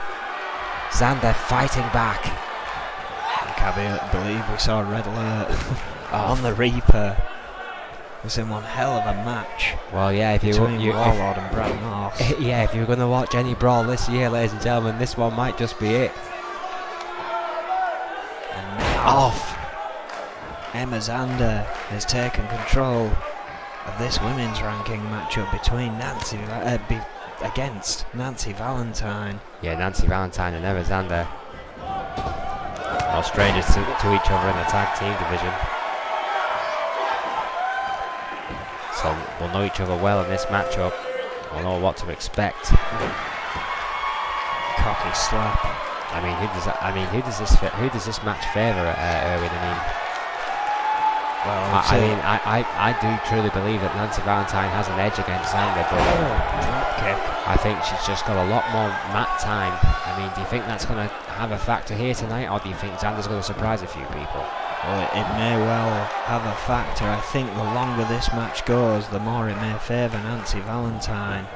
Xander fighting back. I can't believe we saw Red Alert on the Reaper. It was in one hell of a match. Well, yeah, if between Warlord and Brad North. Yeah, if you're going to watch any brawl this year, ladies and gentlemen, this one might just be it. And now Off. Emma Xander has taken control of this women's ranking matchup between against Nancy Valentine. Yeah, Nancy Valentine and Emma Xander. No strangers to each other in the tag team division. So we'll know each other well in this matchup. We'll know what to expect. Cocky slap. I mean, who does this match favour, Erwin? I do truly believe that Nancy Valentine has an edge against Xander, but Drop kick. I think she's just got a lot more mat time. I mean, do you think that's going to have a factor here tonight, or do you think Xander's going to surprise a few people? Well, it may well have a factor. I think the longer this match goes, the more it may favour Nancy Valentine.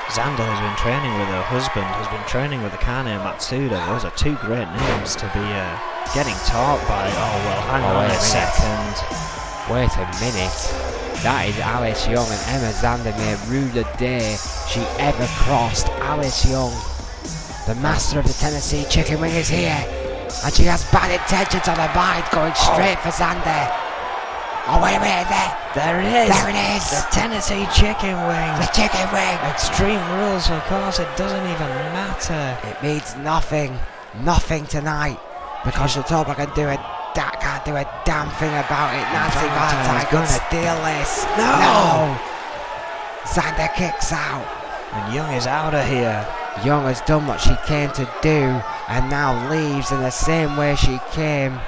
Xander has been training with her husband, has been training with Akane Matsuda. Those are 2 great names to be getting taught by. Oh, well, hang on a second. Wait a minute. That is Alice Young, and Emma Xander may rue the day she ever crossed Alice Young. The master of the Tennessee Chicken Wing is here, and she has bad intentions on her mind, going straight for Xander. Oh, wait a minute, There it is! There it is! The Tennessee Chicken Wing! The Chicken Wing! Extreme Rules, of course, it doesn't even matter. It means nothing. Nothing tonight. Because Chitopa can't do a damn thing about it. Nancy Valentine's gonna deal this. No! Xander kicks out. And Young is out of here. Young has done what she came to do, and now leaves in the same way she came.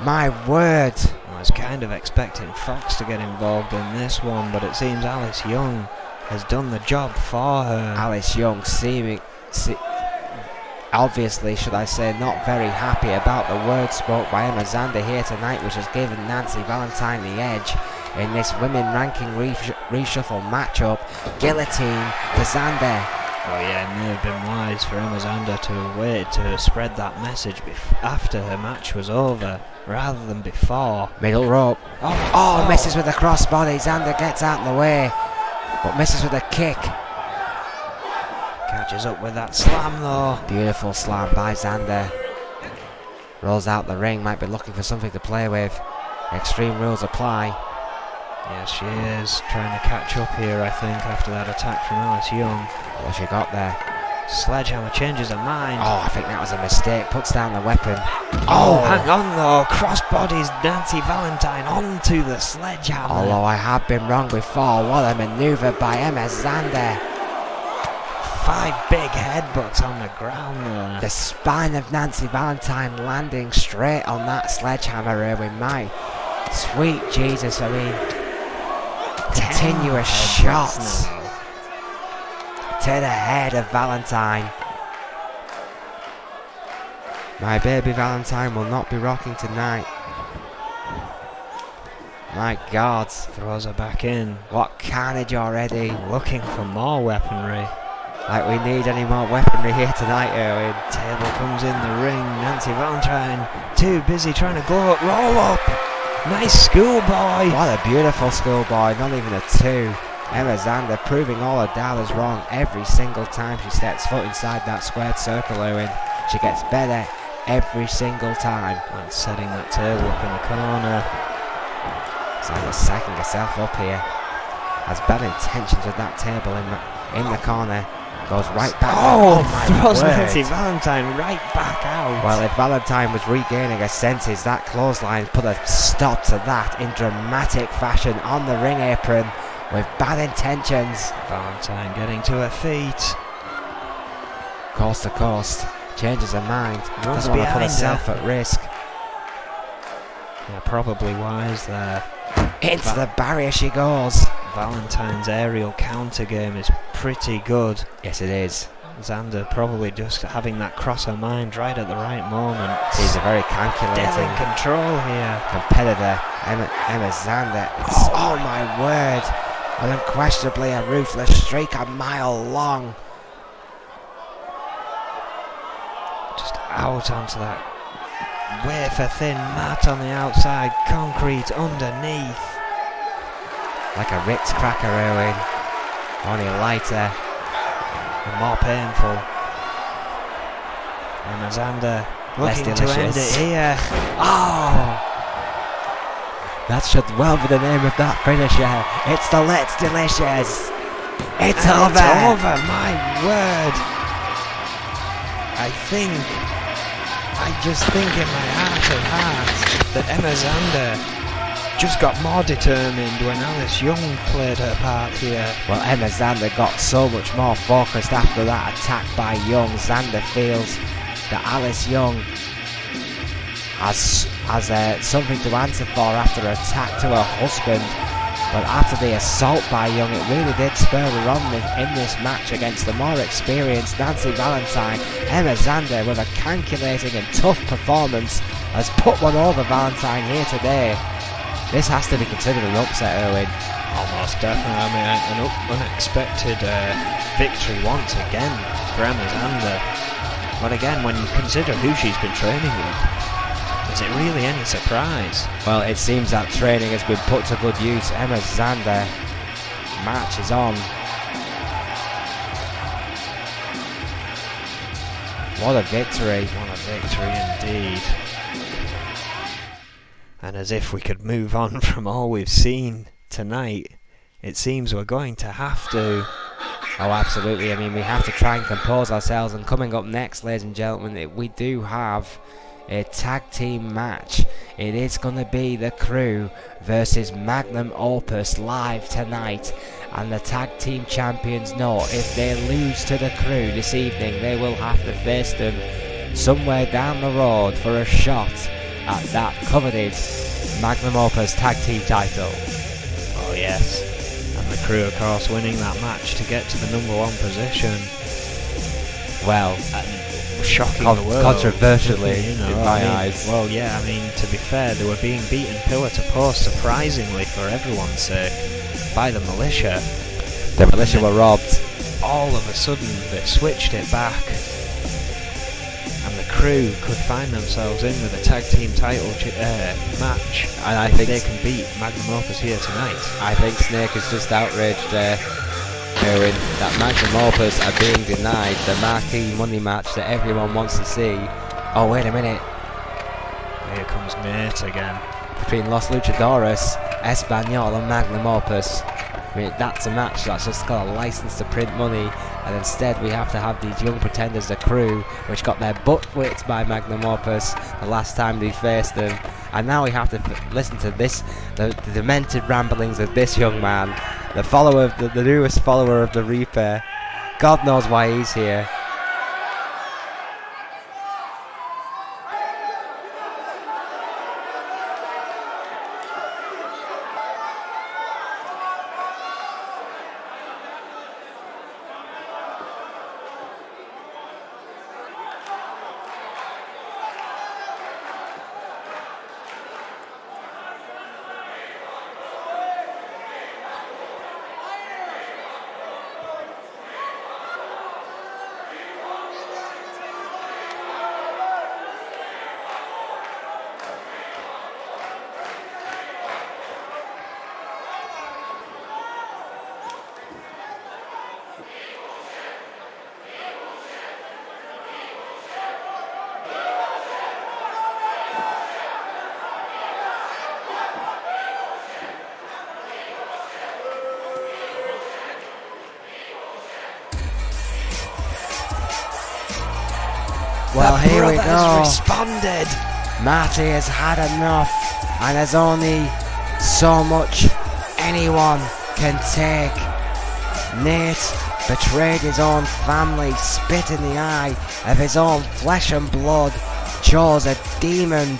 My word. I was kind of expecting Fox to get involved in this one, but it seems Alice Young has done the job for her. Alice Young obviously, should I say, not very happy about the words spoke by Emma Xander here tonight, which has given Nancy Valentine the edge in this women ranking reshuffle matchup. Guillotine to Xander. Oh yeah, it may have been wise for Emma Xander to have waited to spread that message after her match was over, rather than before. Middle rope. Oh, misses with a crossbody. Xander gets out of the way, but misses with a kick. Catches up with that slam though. Beautiful slam by Xander. Rolls out the ring, might be looking for something to play with. Extreme Rules apply. Yes, she is trying to catch up here, I think, after that attack from Alice Young. What she got there? Sledgehammer changes her mind. Oh, I think that was a mistake. Puts down the weapon. Oh, hang on though. Crossbodies Nancy Valentine onto the sledgehammer. Although I have been wrong before. What a manoeuvre by Emma Xander. 5 big headbutts on the ground there. The spine of Nancy Valentine landing straight on that sledgehammer here with my sweet Jesus, I mean. Continuous shots to the head of Valentine. My baby Valentine will not be rocking tonight. My God. Throws her back in. What carnage already. Looking for more weaponry. Like we need any more weaponry here tonight, Erwin. Table comes in the ring. Nancy Valentine too busy trying to go up. Roll up. Nice schoolboy. What a beautiful schoolboy. Not even a 2. Emma Xander proving all her doubters wrong every single time she steps foot inside that squared circle, Erwin. She gets better every single time. And setting that table up in the corner. Xander's psyching herself up here. Has bad intentions with that table in the corner. Goes right back. Oh, my throws word. Nancy Valentine right back out. Well, if Valentine was regaining her senses, that clothesline put a stop to that in dramatic fashion on the ring apron with bad intentions. Valentine getting to her feet. Coast to coast, changes her mind, Runs doesn't want to put behind herself her. at risk. Yeah, probably wise there. Into the barrier she goes. Valentine's aerial counter game is pretty good. Yes, it is. Xander probably just having that cross her mind right at the right moment. She's a very calculating Still in control here. competitor, Emma Xander. Oh my word! Well, unquestionably a ruthless streak a mile long. Just out onto that wafer thin mat on the outside, concrete underneath. Like a Ritz cracker, Owen. Only lighter. And more painful. And Xander looking to end it here. Oh! That should well be the name of that finisher. It's the Let's Delicious. It's over. It's over, my word. I just think in my heart of hearts that Emma Xander just got more determined when Alice Young played her part here. Well, Emma Xander got so much more focused after that attack by Young. Xander feels that Alice Young has something to answer for after her attack to her husband. But after the assault by Young, it really did spur her on in this match against the more experienced Nancy Valentine. Emma Xander, with a calculating and tough performance, has put one over Valentine here today. This has to be considered an upset, Owen. Almost definitely. I mean, an unexpected victory once again for Emma Xander. But again, when you consider who she's been training with, is it really any surprise? Well, it seems that training has been put to good use. Emma Xander, match is on. What a victory. What a victory indeed. And as if we could move on from all we've seen tonight, it seems we're going to have to. Oh, absolutely. I mean, we have to try and compose ourselves. And coming up next, ladies and gentlemen, we do have a tag team match. It is going to be the Crew versus Magnum Opus live tonight. And the tag team champions know if they lose to the Crew this evening, they will have to face them somewhere down the road for a shot at that coveted Magnum Opus tag team title. Oh yes, and the Crew of course winning that match to get to the #1 position. Well, shocking the world. Controversially, you know, in my eyes. Well, yeah, I mean, to be fair, they were being beaten pillar to post, surprisingly for everyone's sake, by the Militia. The Militia were robbed. All of a sudden, they switched it back, and the Crew could find themselves in with a tag team title match. And I think they can beat Magnum Opus here tonight. I think Snake is just outraged there, hearing that Magnum Opus are being denied the marquee money match that everyone wants to see. Oh, wait a minute. Here comes Nate again. Between Los Luchadores, Espanol and Magnum Opus. I mean, that's a match that's just got a license to print money, and instead we have to have these young pretenders, the Crew, which got their butt whipped by Magnum Opus the last time they faced them, and now we have to listen to this, the demented ramblings of this young man, the newest follower of the Reaper. God knows why he's here. Well, the here we brothers go. responded. Marty has had enough, and there's only so much anyone can take. Nate betrayed his own family, spit in the eye of his own flesh and blood, chose a demon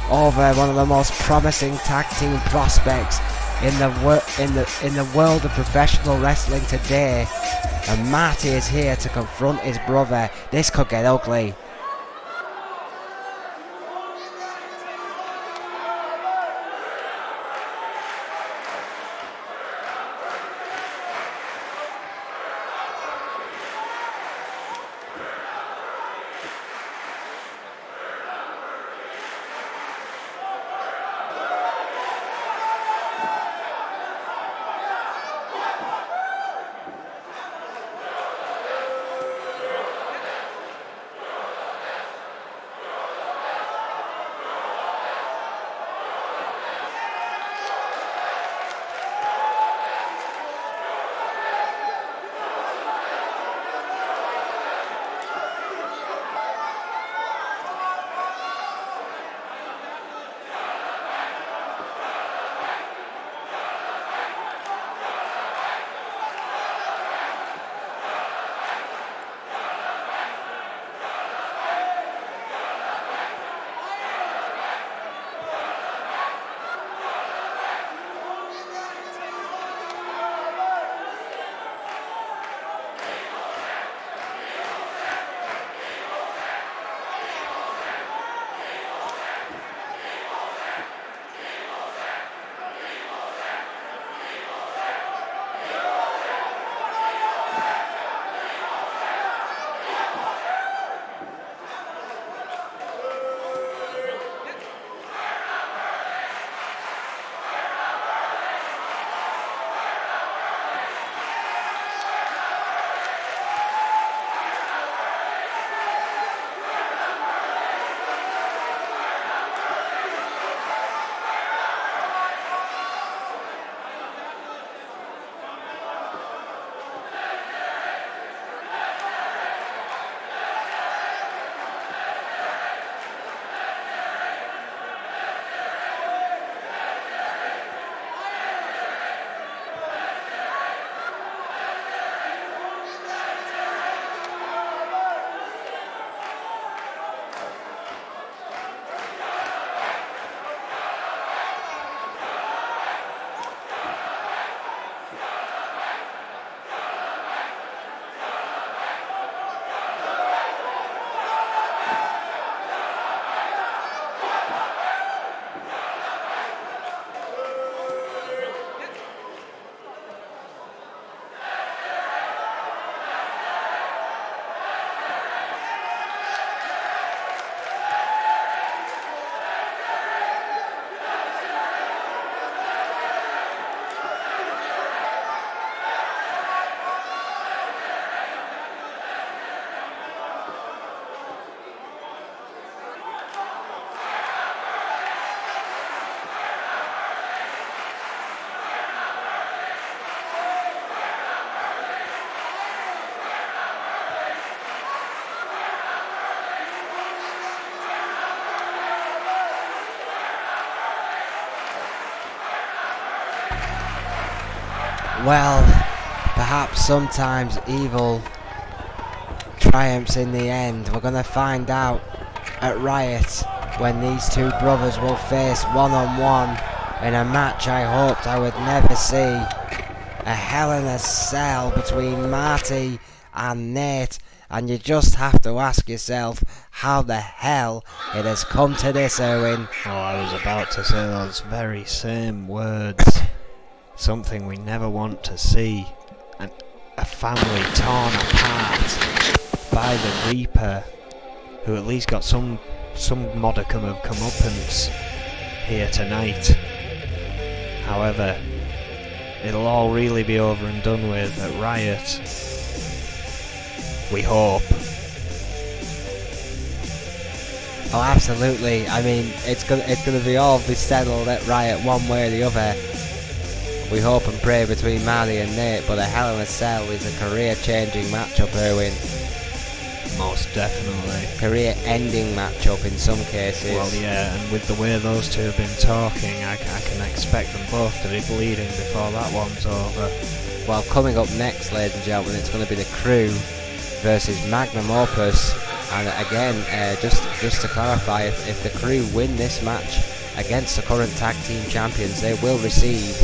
over one of the most promising tag team prospects in the world of professional wrestling today, and Marty is here to confront his brother. This could get ugly. Well, perhaps sometimes evil triumphs in the end. We're gonna find out at Riot when these two brothers will face one-on-one in a match I hoped I would never see. A Hell in a Cell between Marty and Nate, and you just have to ask yourself how the hell it has come to this, Erwin. Oh, I was about to say those very same words. Something we never want to see. A family torn apart by the Reaper, who at least got some modicum of comeuppance here tonight. However, it'll all really be over and done with at Riot. We hope. Oh, absolutely. I mean, it's gonna be all be settled at Riot one way or the other. We hope and pray between Marty and Nate, but a Hell in a Cell is a career-changing matchup, Erwin. Most definitely. Career-ending matchup in some cases. Well, yeah, and with the way those two have been talking, I can expect them both to be bleeding before that one's over. Well, coming up next, ladies and gentlemen, it's going to be the Crew versus Magnum Opus. And again, just to clarify, if the Crew win this match against the current tag team champions, they will receive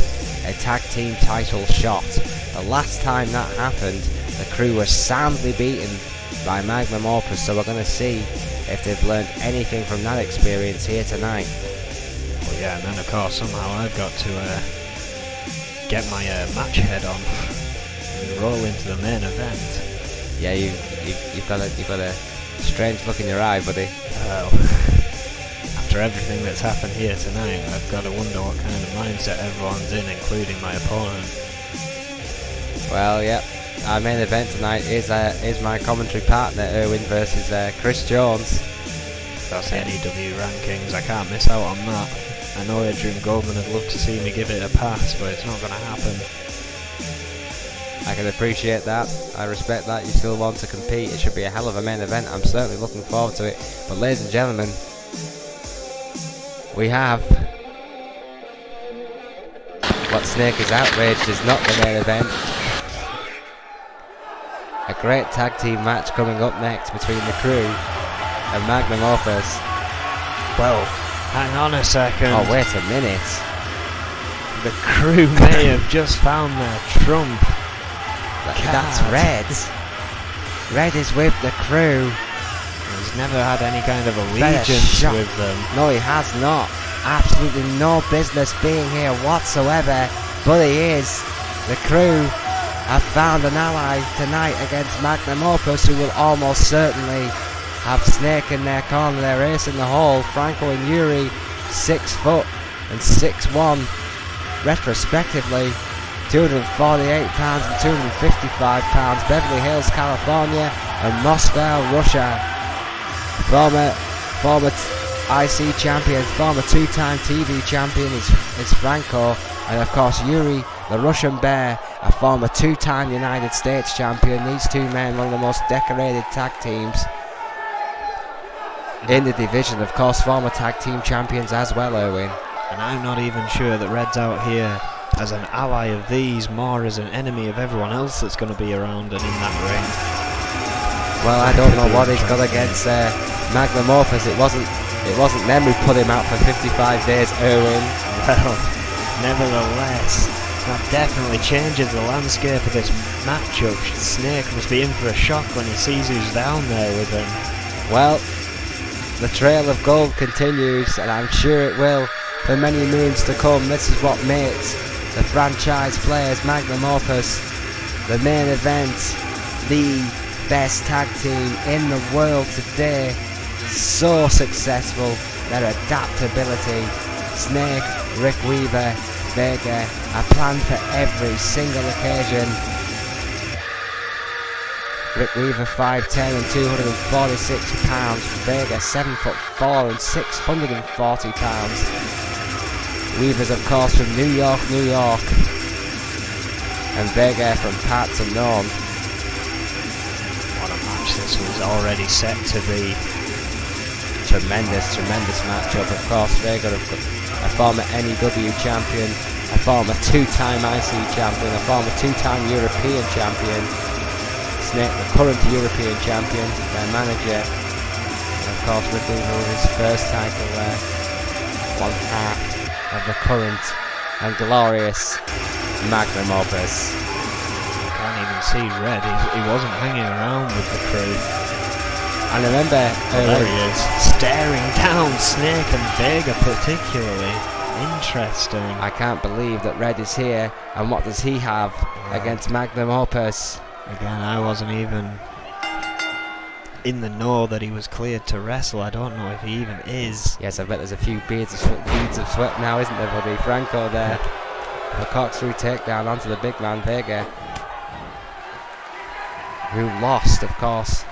a tag team title shot. The last time that happened, the Crew were soundly beaten by Magnum Opus, so we're going to see if they've learned anything from that experience here tonight. Well, yeah, and then of course somehow I've got to get my match head on and roll into the main event. Yeah, you've got a strange look in your eye, buddy. Well, after everything that's happened here tonight, I've got to wonder what kind of mindset everyone's in, including my opponent. Well, yeah, our main event tonight is my commentary partner, Erwin, versus Chris Jones. That's the N.E.W. rankings, I can't miss out on that. I know Adrian Goldman would love to see me give it a pass, but it's not going to happen. I can appreciate that, I respect that, you still want to compete, it should be a hell of a main event, I'm certainly looking forward to it. But ladies and gentlemen, we have what Snake is outraged is not the main event. A great tag team match coming up next between the Crew and Magnum Opus. Well, hang on a second. Oh, wait a minute. The Crew may have just found their trump. That's Red. Red is with the Crew. He's never had any kind of allegiance with them. No, he has not. Absolutely no business being here whatsoever. But he is. The Crew have found an ally tonight against Magnum Opus, who will almost certainly have Snake in their corner. Their ace in the hole. Franco and Yuri, 6 foot and 6'1", retrospectively. 248 pounds and 255 pounds. Beverly Hills, California, and Moscow, Russia. Former IC champion, former 2-time TV champion is Franco, and of course Yuri, the Russian Bear, a former 2-time United States champion. These two men, one of the most decorated tag teams in the division. Of course, former tag team champions as well, Erwin. And I'm not even sure that Red's out here as an ally of these, more as an enemy of everyone else that's going to be around and in that ring. Well, I don't know what he's got against Magnum Opus. It wasn't them who put him out for 55 days, Erwin. Well, nevertheless, that definitely changes the landscape of this matchup. Snake must be in for a shock when he sees who's down there with him. Well, the trail of gold continues, and I'm sure it will for many moons to come. This is what makes the franchise players, Magnum Opus, the main event, the best tag team in the world today. So successful, their adaptability. Snake, Rick Weaver, Vega are planned for every single occasion. Rick Weaver 5'10" and 246 pounds. Vega 7'4" and 640 pounds. Weaver's of course from New York, New York, and Vega from parts unknown. What a match this was already set to be. Tremendous matchup. Of course, Vega, a former N.E.W. champion, a former 2-time IC champion, a former 2-time European champion. Snake, the current European champion, their manager, and of course Rick Weaver with his first title there, one half of the current and glorious Magnum Opus. You can't even see Red, he wasn't hanging around with the Crew. And remember, there he is, staring down Snake and Vega particularly. Interesting. I can't believe that Red is here, and what does he have against Magnum Opus? Again, I wasn't even in the know that he was cleared to wrestle. I don't know if he even is. Yes, I bet there's a few beads of sweat now, isn't there, buddy? Franco there. A corkscrew takedown onto the big man, Vega, who lost, of course,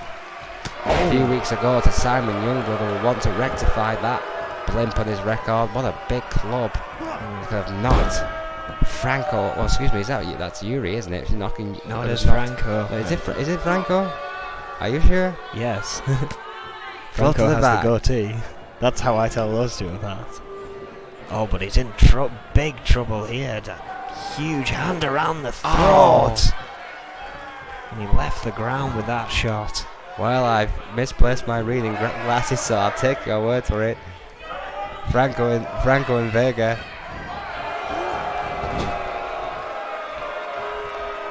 a few weeks ago to Simon Youngblood, who want to rectify that blimp on his record. What a big club. Could have knocked Franco. Well, excuse me, that's Yuri, isn't it? She's knocking. No, it is Franco. Is it Franco? Are you sure? Yes. Front to Franco the has back. the goatee. That's how I tell those two apart. Oh, but he's in big trouble here. A huge hand around the throat. Oh. And he left the ground with that shot. Well, I've misplaced my reading glasses, so I'll take your word for it. Franco and Vega.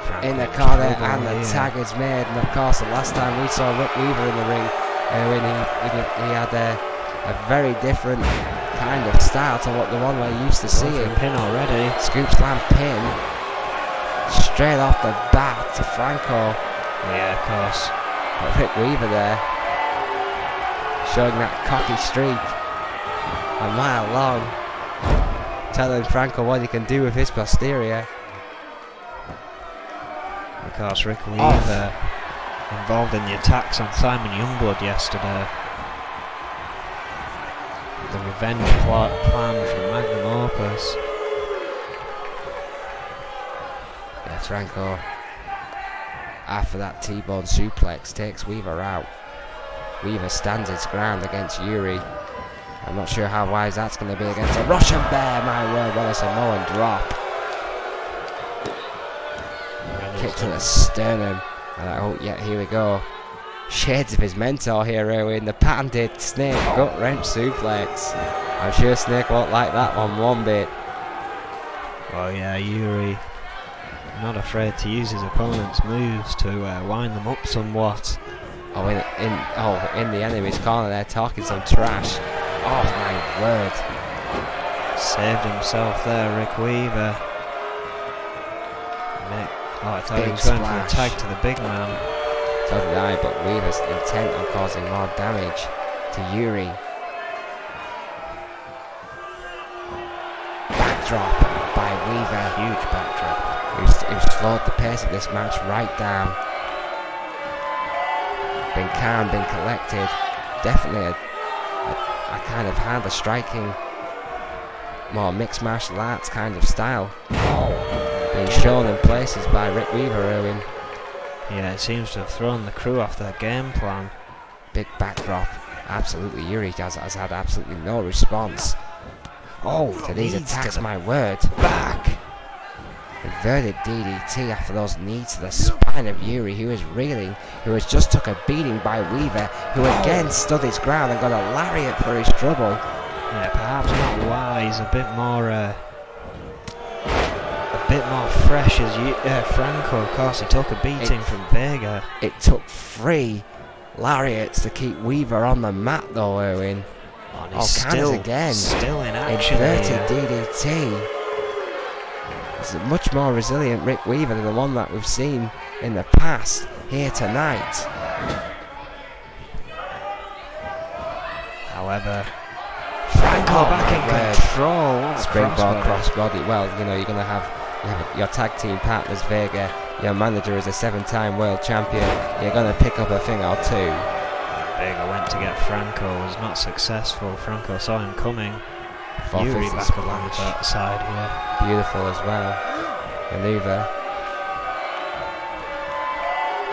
Franco In the corner, trouble and the here. tag is made. And of course, the last time we saw Rick Weaver in the ring, when he had a very different kind of style to what the one we're used to Going for seeing. a pin already. Scoop slam pin, straight off the bat to Franco. Yeah, of course. But Rick Weaver there, showing that cocky streak a mile long, telling Franco what he can do with his posterior. Of course, Rick Weaver involved in the attacks on Simon Youngblood yesterday. The revenge plan from Magnum Opus. Yeah, Franco, after that T-bone suplex, takes Weaver out. Weaver stands his ground against Yuri. I'm not sure how wise that's going to be against a Russian Bear, my word. What a Samoan drop. Kick to the sternum. Oh, yeah, here we go. Shades of his mentor here, Erwin. The patented Snake gut wrench suplex. I'm sure Snake won't like that one bit. Oh yeah, Yuri not afraid to use his opponent's moves to wind them up somewhat. Oh, in the enemy's corner, they're talking some trash. Oh my word! Saved himself there, Rick Weaver. Oh, I thought he was going for a tag to the big man. So did I, but Weaver's intent on causing more damage to Yuri. Backdrop by Weaver. Huge backdrop. Who's slowed the pace of this match right down. Been calm, been collected. Definitely a kind of hand, a striking, more mixed martial arts kind of style. Being shown in places by Rick Weaver, Erwin. Yeah, it seems to have thrown the crew off their game plan. Big backdrop. Absolutely, Yuri has had absolutely no response. Oh, to these attacks, my word. Back! Inverted DDT after those knees to the spine of Yuri, who is reeling, who has just took a beating by Weaver, who again stood his ground and got a lariat for his trouble. Yeah, perhaps not wise, a bit more fresh as Franco. Of course, he took a beating from Vega. It took 3 lariats to keep Weaver on the mat though, Erwin. And he's still in action. Inverted DDT. It's a much more resilient Rick Weaver than the one that we've seen in the past here tonight. However, Franco back in control. Springboard crossbody. Well, you know, you're going to have your tag team partners, Vega. Your manager is a 7-time world champion. You're going to pick up a thing or two. Vega went to get Franco, was not successful. Franco saw him coming. Yuri 450 back along the side here. Beautiful as well. Maneuver.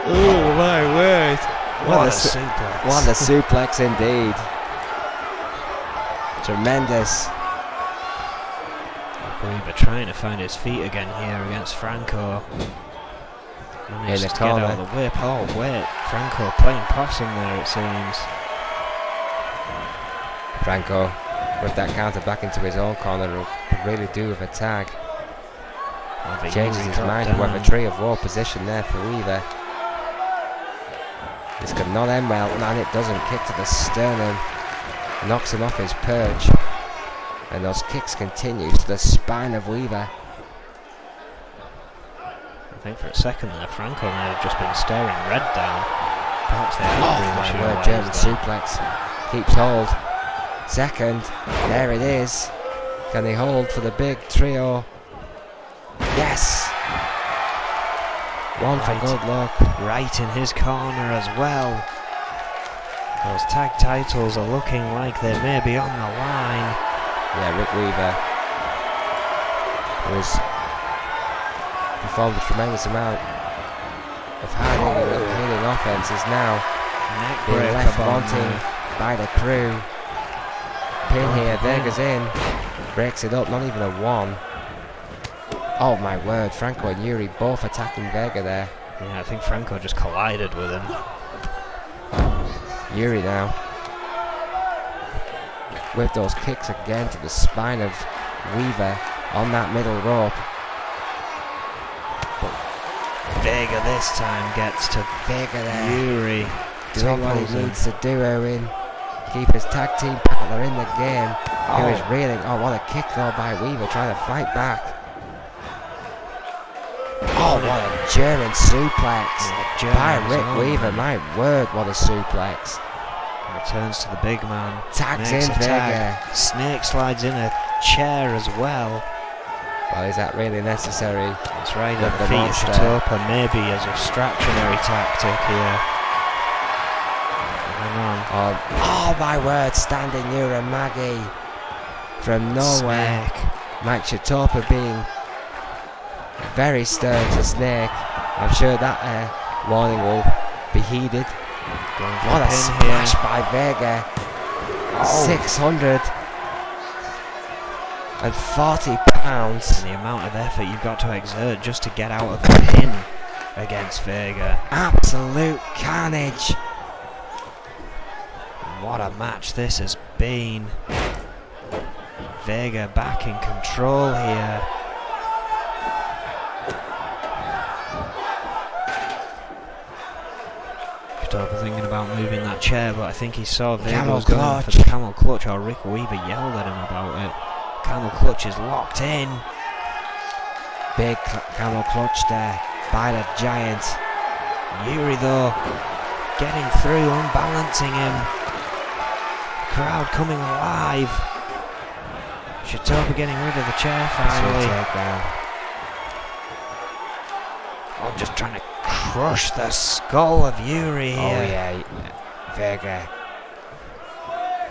Oh my word! What a suplex. What a suplex indeed. Tremendous. Weaver trying to find his feet again here against Franco. Managed to get out of the whip. Oh wait, Franco playing possum there it seems. Franco with that counter back into his own corner could really do with a tag. Changes his mind. However, tree of woe position there for Weaver. This could not end well, and it doesn't. Kick to the sternum, knocks him off his perch, and those kicks continue to the spine of Weaver. I think for a second there, Franco may have just been staring Red down. Perhaps they my word, German suplex keeps hold. Second, there it is. Can he hold for the big trio? Yes! One for good luck. Right in his corner as well. Those tag titles are looking like they may be on the line. Yeah, Rick Weaver performed a tremendous amount of hard hitting offense is now Neck being breaker left bomb wanting there. by the crew. Pin here, Vega's in. Breaks it up, not even a 1. Oh my word, Franco and Yuri both attacking Vega there. Yeah, I think Franco just collided with him. Yuri now. With those kicks again to the spine of Weaver on that middle rope. Vega this time gets to Vega there. Yuri. Doing what he needs to do, Owen. Keep his tag team partner in the game. Who is reeling. Oh, what a kick though by Weaver, trying to fight back. Oh, what a German suplex by Rick Weaver. My word, what a suplex. Returns to the big man. Tags in Vega. Snake slides in a chair as well. Well, is that really necessary? That's right, With the the feet monster. Shitopa maybe as a distractionary tactic here. Hang on. Oh my word, standing Uramagi from Norway. Snake. Mike Shitopa being very stern to Snake. I'm sure that warning will be heeded. What a splash by Vega. 640 pounds. And the amount of effort you've got to exert just to get out of the pin against Vega. Absolute carnage. What a match this has been. Vega back in control here. Shitopa thinking about moving that chair, but I think he saw Vega was going for the camel clutch, or Rick Weaver yelled at him about it. Camel clutch is locked in. Big camel clutch there by the Giant. Yuri though, getting through, unbalancing him. Crowd coming alive. Shitopa getting rid of the chair finally. Oh, just trying to crush the skull of Yuri here. Oh yeah, Vega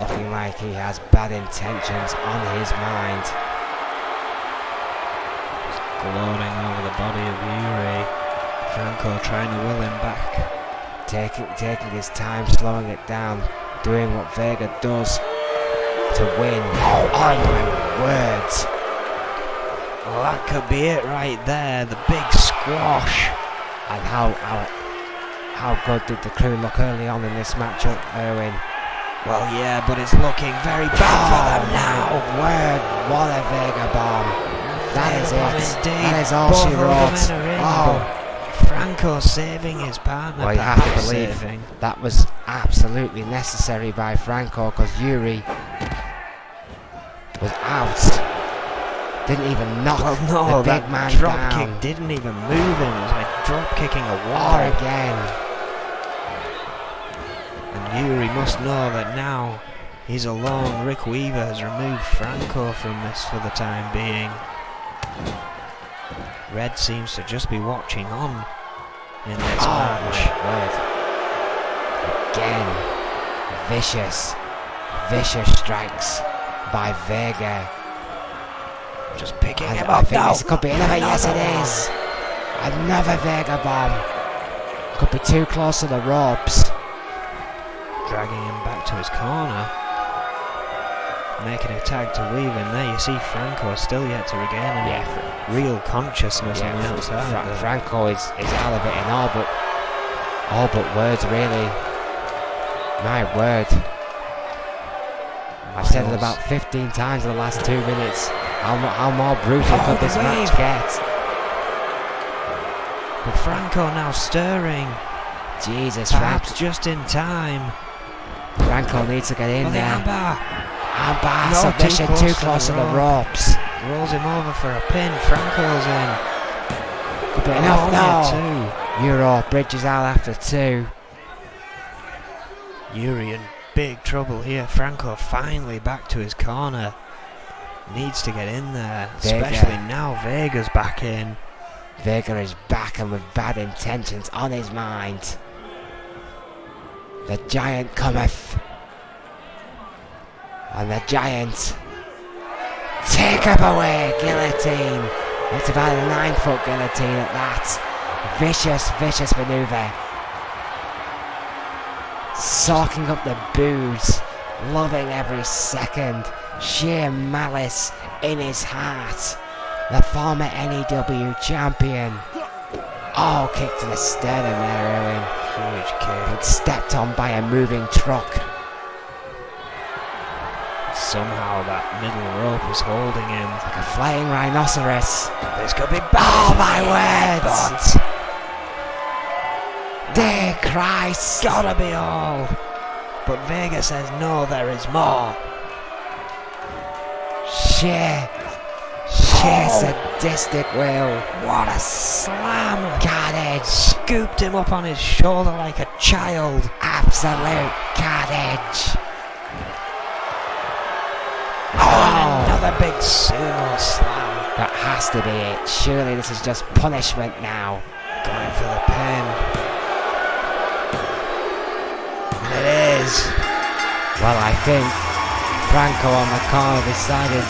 looking like he has bad intentions on his mind. Just gloating over the body of Yuri. Franco trying to will him back. Taking his time, slowing it down, doing what Vega does to win. Oh my words. Well, that could be it right there, the big squash. And how good did the crew look early on in this matchup, Erwin? Well, yeah, but it's looking very bad for them now. Word, what a Vega bomb. That is it. Indeed. That is all she wrote. Oh. Franco saving his partner. Well, you have to believe that was absolutely necessary by Franco, because Yuri was out. Didn't even knock the big man drop down. kick didn't even move him. It was like drop kicking a wall. Or again. And Yuri must know that now he's alone. Rick Weaver has removed Franco from this for the time being. Red seems to just be watching on in this match. Again, vicious strikes by Vega. Just picking him I up think now. this could be another. Yes, it is. Another Vega bomb. Could be too close to the ropes. Dragging him back to his corner. Making a tag to Weaver, and there you see Franco still yet to regain any real consciousness on the outside. Franco is out of it in all but words, really. My word. I've said it about 15 times in the last 2 minutes. How more brutal could this match get? But Franco now stirring. Jesus, perhaps just in time. Franco needs to get in there. Armbar No, submission too close to the ropes. Rolls him over for a pin. Franco's in. Could be enough now. Euro bridges out after 2. Yuri in big trouble here. Franco finally back to his corner. Needs to get in there, especially now Vega's back in. Vega is back and with bad intentions on his mind. The Giant cometh. And the Giant take up away. Guillotine. It's about a 9-foot guillotine at that. Vicious maneuver. soaking up the booze, loving every second, sheer malice in his heart. The former N.E.W. champion. Oh, kick to the sternum there, Owen. Huge kick. But stepped on by a moving truck. Somehow that middle rope is holding him. Like a flying rhinoceros. This could be bad. Oh my word! But Dear Christ! gotta be all. But Vega says no, there is more. Sheer sadistic will. What a slam! Carnage! Scooped him up on his shoulder like a child. Absolute carnage! Oh, another big sumo slam. That has to be it. Surely this is just punishment now. Going for the pin. And it is. Well, I think Franco on the corner decided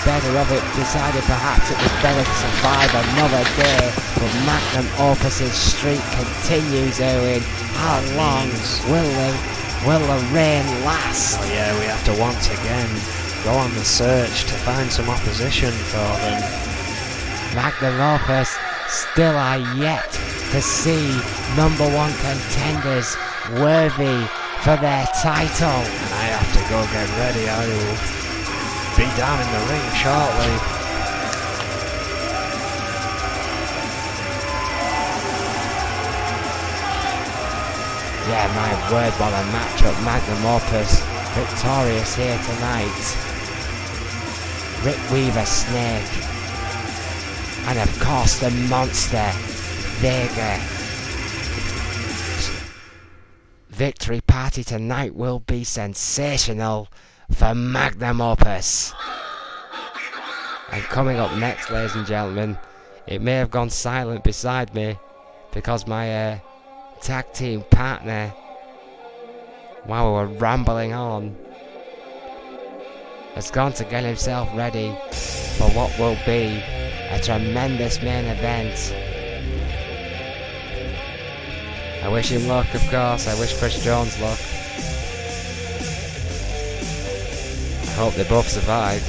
perhaps it was better to survive another day. But Magnum Opus's streak continues, Owen. How long will the reign last? Oh yeah, we have to once again go on the search to find some opposition for them. Magnum Opus still are yet to see number one contenders worthy for their title. And I have to go get ready. I will be down in the ring shortly. Yeah, my word, what a matchup. Magnum Opus victorious here tonight. Rick Weaver Snake. And of course the monster, Vega. Victory party tonight will be sensational for Magnum Opus. And coming up next, ladies and gentlemen, it may have gone silent beside me because my tag team partner, while we were rambling on, has gone to get himself ready for what will be a tremendous main event. I wish him luck, of course. I wish Chris Jones luck. I hope they both survive.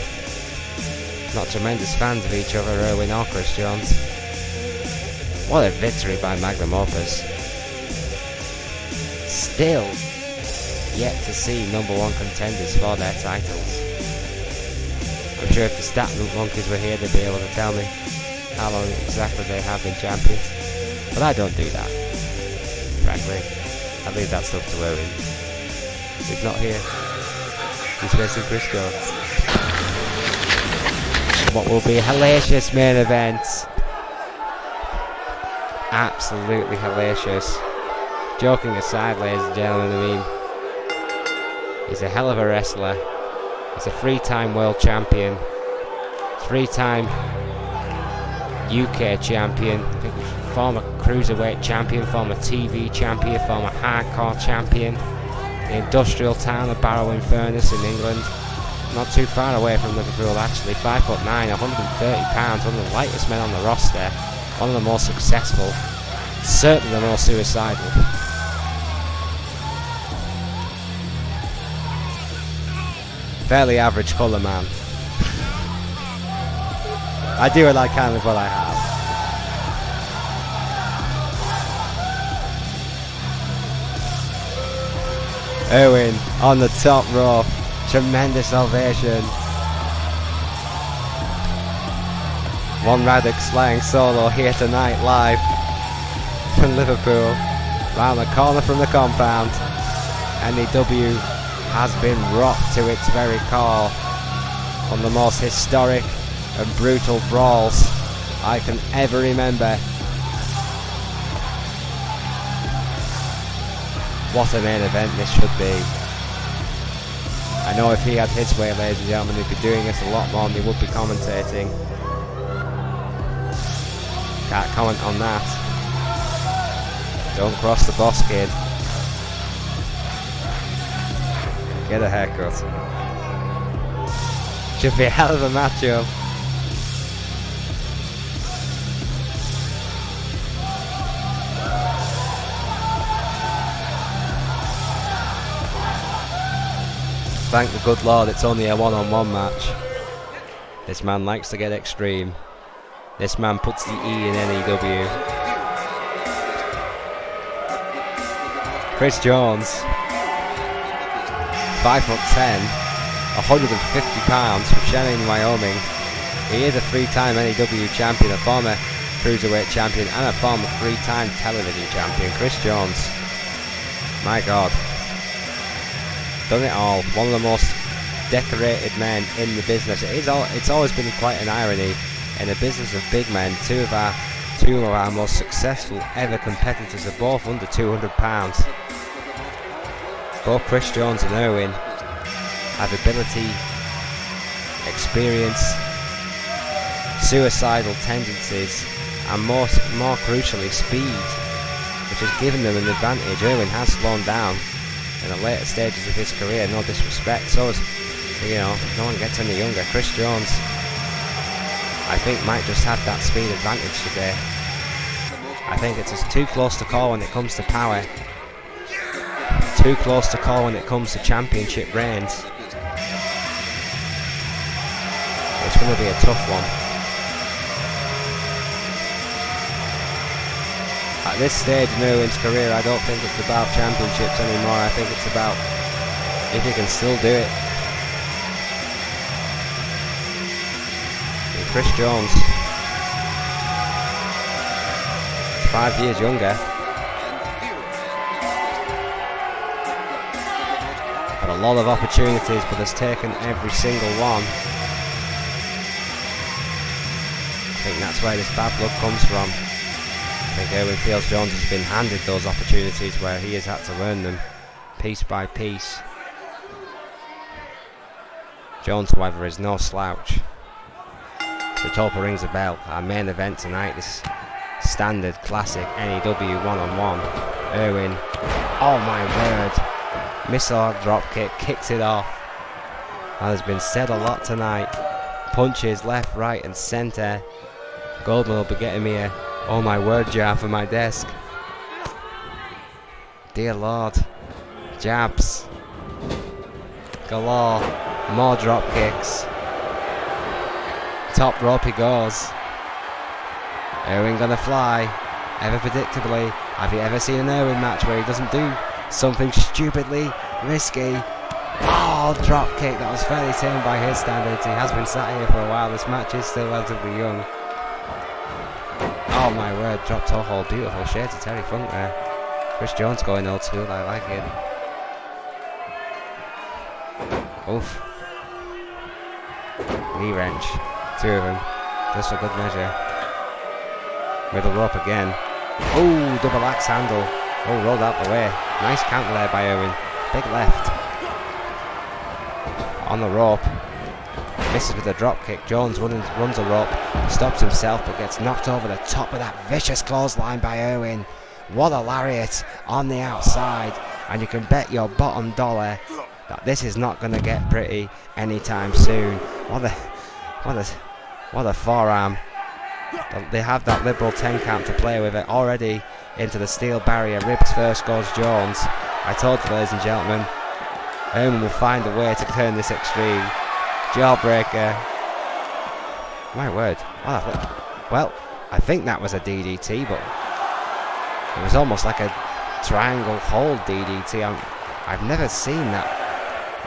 Not tremendous fans of each other, Irwin or Chris Jones. What a victory by Magnum Opus. Still yet to see number one contenders for their titles. I'm sure if the stat monkeys were here, they'd be able to tell me how long exactly they have been champions. But I don't do that, frankly. I leave that stuff to Owen. He's not here. He's facing Chris Jones. What will be a hellacious main event. Absolutely hellacious. Joking aside, ladies and gentlemen, I mean, he's a hell of a wrestler. He's a three-time world champion, three-time UK champion, I think former cruiserweight champion, former TV champion, former hardcore champion, the industrial town of Barrow-in-Furness in England, not too far away from Liverpool actually, 5'9", 130 pounds, one of the lightest men on the roster, one of the most successful, certainly the most suicidal. Fairly average colour man. I do what I can with what I have. Owen on the top rope. Tremendous ovation. One Raddock slaying solo here tonight live from Liverpool. Round the corner from the compound. N.E.W. has been rocked to its very core. One of the most historic and brutal brawls I can ever remember. What a main event this should be. I know if he had his way, ladies and gentlemen, he'd be doing this a lot more than he would be commentating. Can't comment on that. Don't cross the boss, kid. Get a haircut. Should be a hell of a matchup. Thank the good Lord it's only a one-on-one match. This man likes to get extreme. This man puts the E in N.E.W. Chris Jones, 5'10", 150 pounds from Cheyenne, Wyoming. He is a 3-time N.E.W. champion, a former cruiserweight champion, and a former 3-time television champion. Chris Jones, my God, done it all. One of the most decorated men in the business. It's always been quite an irony in the business of big men. Two of our most successful ever competitors are both under 200 pounds. Both Chris Jones and Irwin have ability, experience, suicidal tendencies, and more crucially speed, which has given them an advantage. Irwin has slowed down in the later stages of his career, no disrespect, so as, you know, no one gets any younger. Chris Jones, I think, might just have that speed advantage today. I think it's just too close to call when it comes to power, too close to call when it comes to championship reigns. It's going to be a tough one. At this stage in Irwin's career, I don't think it's about championships anymore. I think it's about if he can still do it. And Chris Jones, 5 years younger, had a lot of opportunities, but has taken every single one. I think that's where this bad blood comes from. I think Irwin feels Jones has been handed those opportunities where he has had to earn them piece by piece. Jones, however, is no slouch. The Topa rings a bell. Our main event tonight, this standard classic N.E.W. one-on-one. Irwin, oh my word, missile drop kick, kicks it off. That has been said a lot tonight. Punches left, right and centre. Goldman will be getting me a oh my word jar for my desk. Dear Lord. Jabs galore. More drop kicks. Top rope he goes. Irwin gonna fly. Ever predictably. Have you ever seen an Irwin match where he doesn't do something stupidly risky? Oh, drop kick. That was fairly tame by his standards. He has been sat here for a while. This match is still relatively young. Oh my word, drop toe hold, beautiful shades of Terry Funk there. Chris Jones going old school, I like it. Oof. Knee wrench, 2 of them, just for good measure. Middle rope again. Oh, double axe handle. Oh, rolled out the way. Nice counter there by Irwin. Big left. On the rope. Misses with a drop kick. Jones runs a rope, stops himself but gets knocked over the top of that vicious clothesline by Irwin. What a lariat on the outside, and you can bet your bottom dollar that this is not going to get pretty anytime soon. What a forearm. They have that liberal 10 count to play with it already into the steel barrier. Ribs first goes Jones. I told you, ladies and gentlemen, Irwin will find a way to turn this extreme. Jawbreaker. My word. Well, I think that was a DDT, but it was almost like a triangle hold DDT. I've never seen that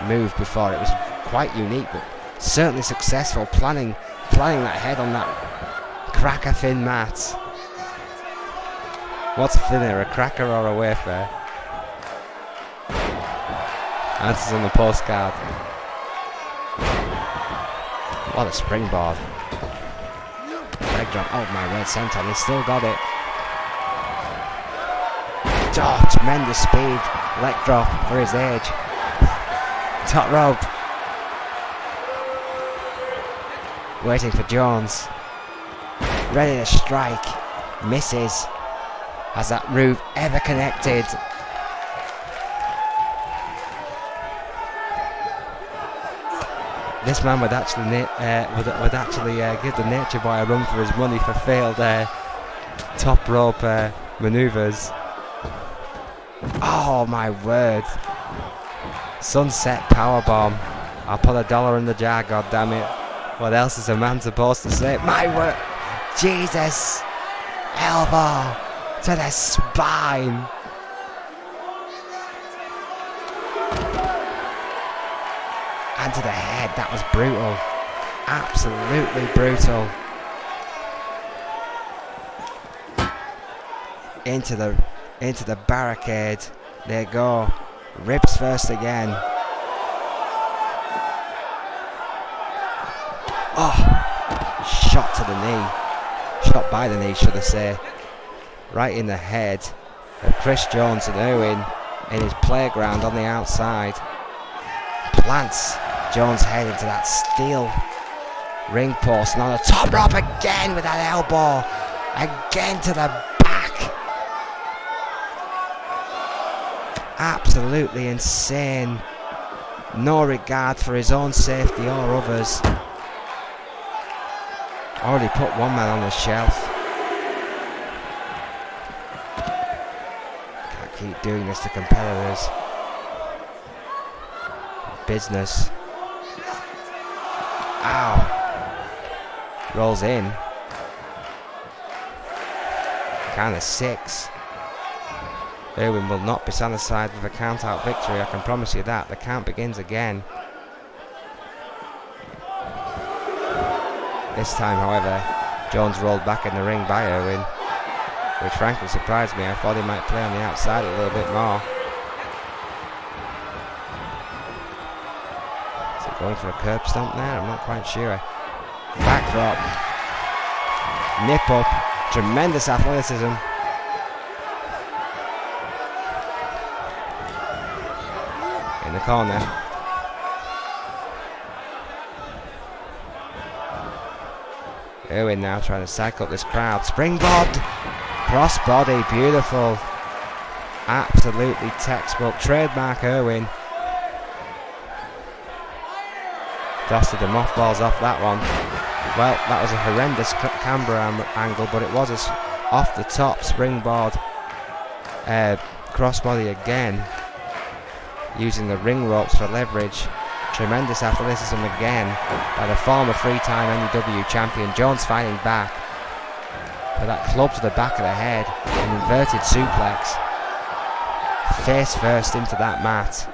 move before. It was quite unique, but certainly successful. Planning that head on that cracker thin mat. What's thinner, a cracker or a wafer? Answers on the postcard. What a springboard. Leg drop. Oh my word, senton. He's still got it. Oh, tremendous speed. Leg drop for his age. Top rope. Waiting for Jones. Ready to strike. Misses. Has that move ever connected? This man would actually give the Nature Boy a run for his money for failed top rope manoeuvres. Oh my word! Sunset powerbomb. I'll put $1 in the jar, goddammit. What else is a man supposed to say? My word! Jesus! Elbow to the spine. And to the head. That was brutal. Absolutely brutal. Into the barricade. There you go. Ribs first again. Oh, shot to the knee. Shot by the knee, should I say. Right in the head of Chris Jones and Owen in his playground on the outside. Plants Jones' head into that steel ring post. And on the top rope again with that elbow. Again to the back. Absolutely insane. No regard for his own safety or others. Already put one man on the shelf. Can't keep doing this to competitors. Business. Ow. Rolls in. Count of 6. Irwin will not be satisfied with a count-out victory, I can promise you that. The count begins again. This time, however, Jones rolled back in the ring by Irwin, which frankly surprised me. I thought he might play on the outside a little bit more. Is he going for a curb stomp there? I'm not quite sure. Backdrop. Nip up. Tremendous athleticism. In the corner. Irwin now trying to psych up this crowd. Springboard! Crossbody, beautiful. Absolutely textbook. Trademark Irwin. Dusted the mothballs off that one. Well, that was a horrendous camera angle, but it was off the top springboard. Crossbody again. Using the ring ropes for leverage. Tremendous athleticism again by the former 3-time N.E.W. champion. Jones fighting back with that club to the back of the head. An inverted suplex. Face first into that mat.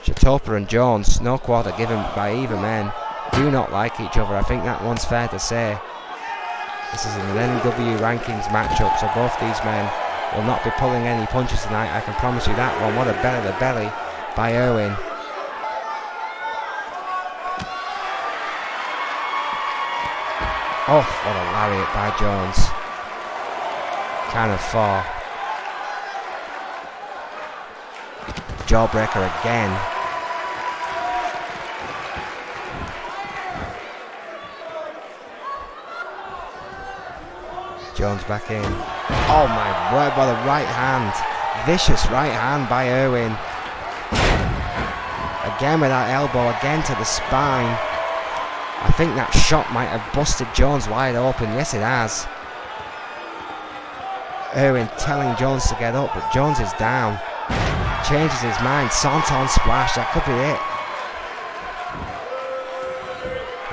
Shatopa and Jones, no quarter given by either men, do not like each other. I think that one's fair to say. This is an N.E.W. rankings matchup, so both these men will not be pulling any punches tonight, I can promise you that one. What a belly to belly by Irwin. Oh, what a lariat by Jones. Kind of far. Jawbreaker again. Jones back in. Oh my word, by the right hand. Vicious right hand by Irwin. Again with that elbow, again to the spine. I think that shot might have busted Jones wide open. Yes, it has. Irwin telling Jones to get up, but Jones is down. Changes his mind. Swanton splash, that could be it.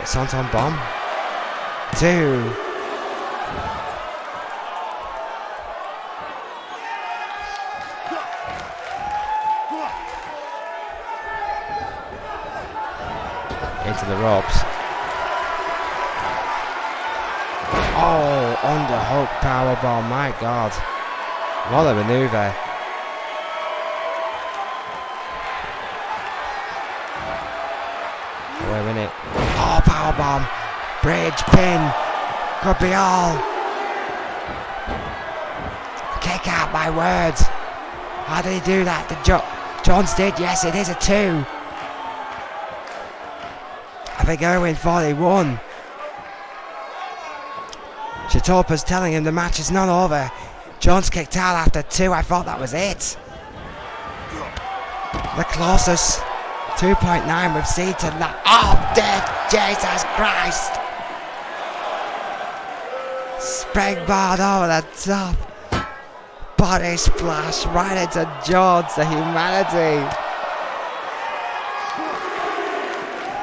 Swanton bomb. 2. Into the ropes. Oh, underhook powerbomb, my God. What a maneuver. Wait a minute. Oh, powerbomb. Bridge, pin. Could be all. Kick out, my words. How did he do that? Jones did, yes, it is a 2. I think Irwin thought he won. Shatopa's telling him the match is not over. Jones kicked out after 2. I thought that was it. The closest 2.9 we've seen tonight. Oh, dear Jesus Christ. Springboard over the top. body splash right into Jones, the humanity.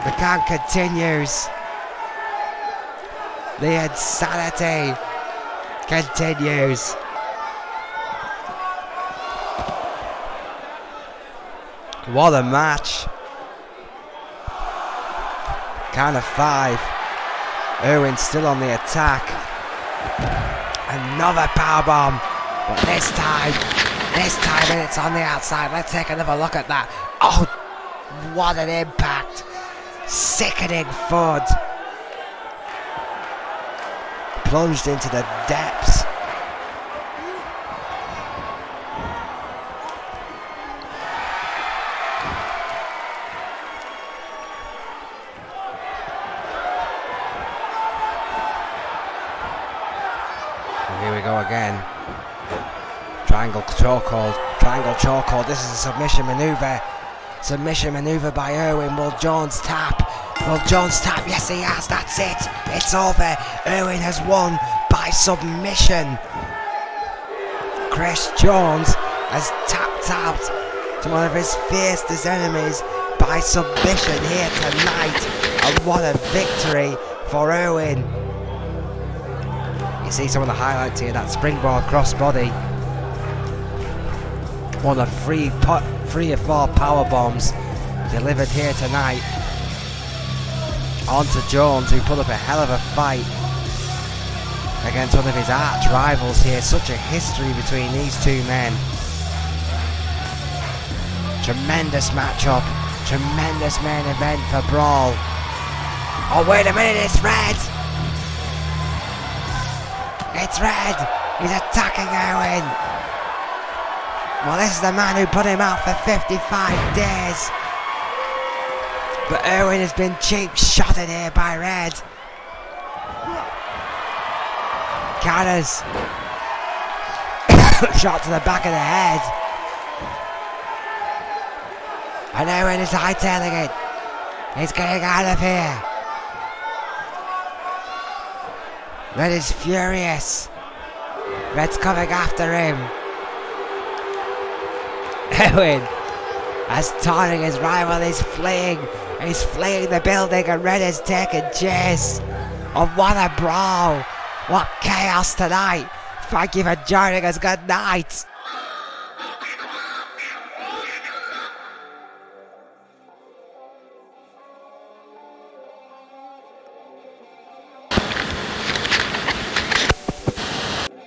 The count continues. The insanity continues. What a match. Count of 5. Irwin still on the attack. Another powerbomb. But this time it's on the outside. Let's take another look at that. Oh, what an impact. Sickening thud. Plunged into the depths. And here we go again. Triangle chokehold. Triangle chokehold. This is a submission maneuver. Submission maneuver by Irwin. Will Jones tap? Will Jones tap? Yes, he has. That's it. It's over. Irwin has won by submission. Chris Jones has tapped out to one of his fiercest enemies by submission here tonight. And what a victory for Irwin. You see some of the highlights here. That springboard crossbody. One of 3 or 4 power bombs delivered here tonight onto Jones, who put up a hell of a fight against one of his arch rivals here. Such a history between these two men. Tremendous matchup, tremendous main event for Brawl. Oh, wait a minute, it's Red! It's Red! He's attacking Irwin! Well, this is the man who put him out for 55 days. But Irwin has been cheap shotted here by Red. Counters. Shot to the back of the head. And Irwin is hightailing it. He's getting out of here. Red is furious. Red's coming after him. Irwin, as taunting his rival, is fleeing. He's fleeing the building, and Red is taking chase. Oh, what a brawl! What chaos tonight! Thank you for joining us. Good night.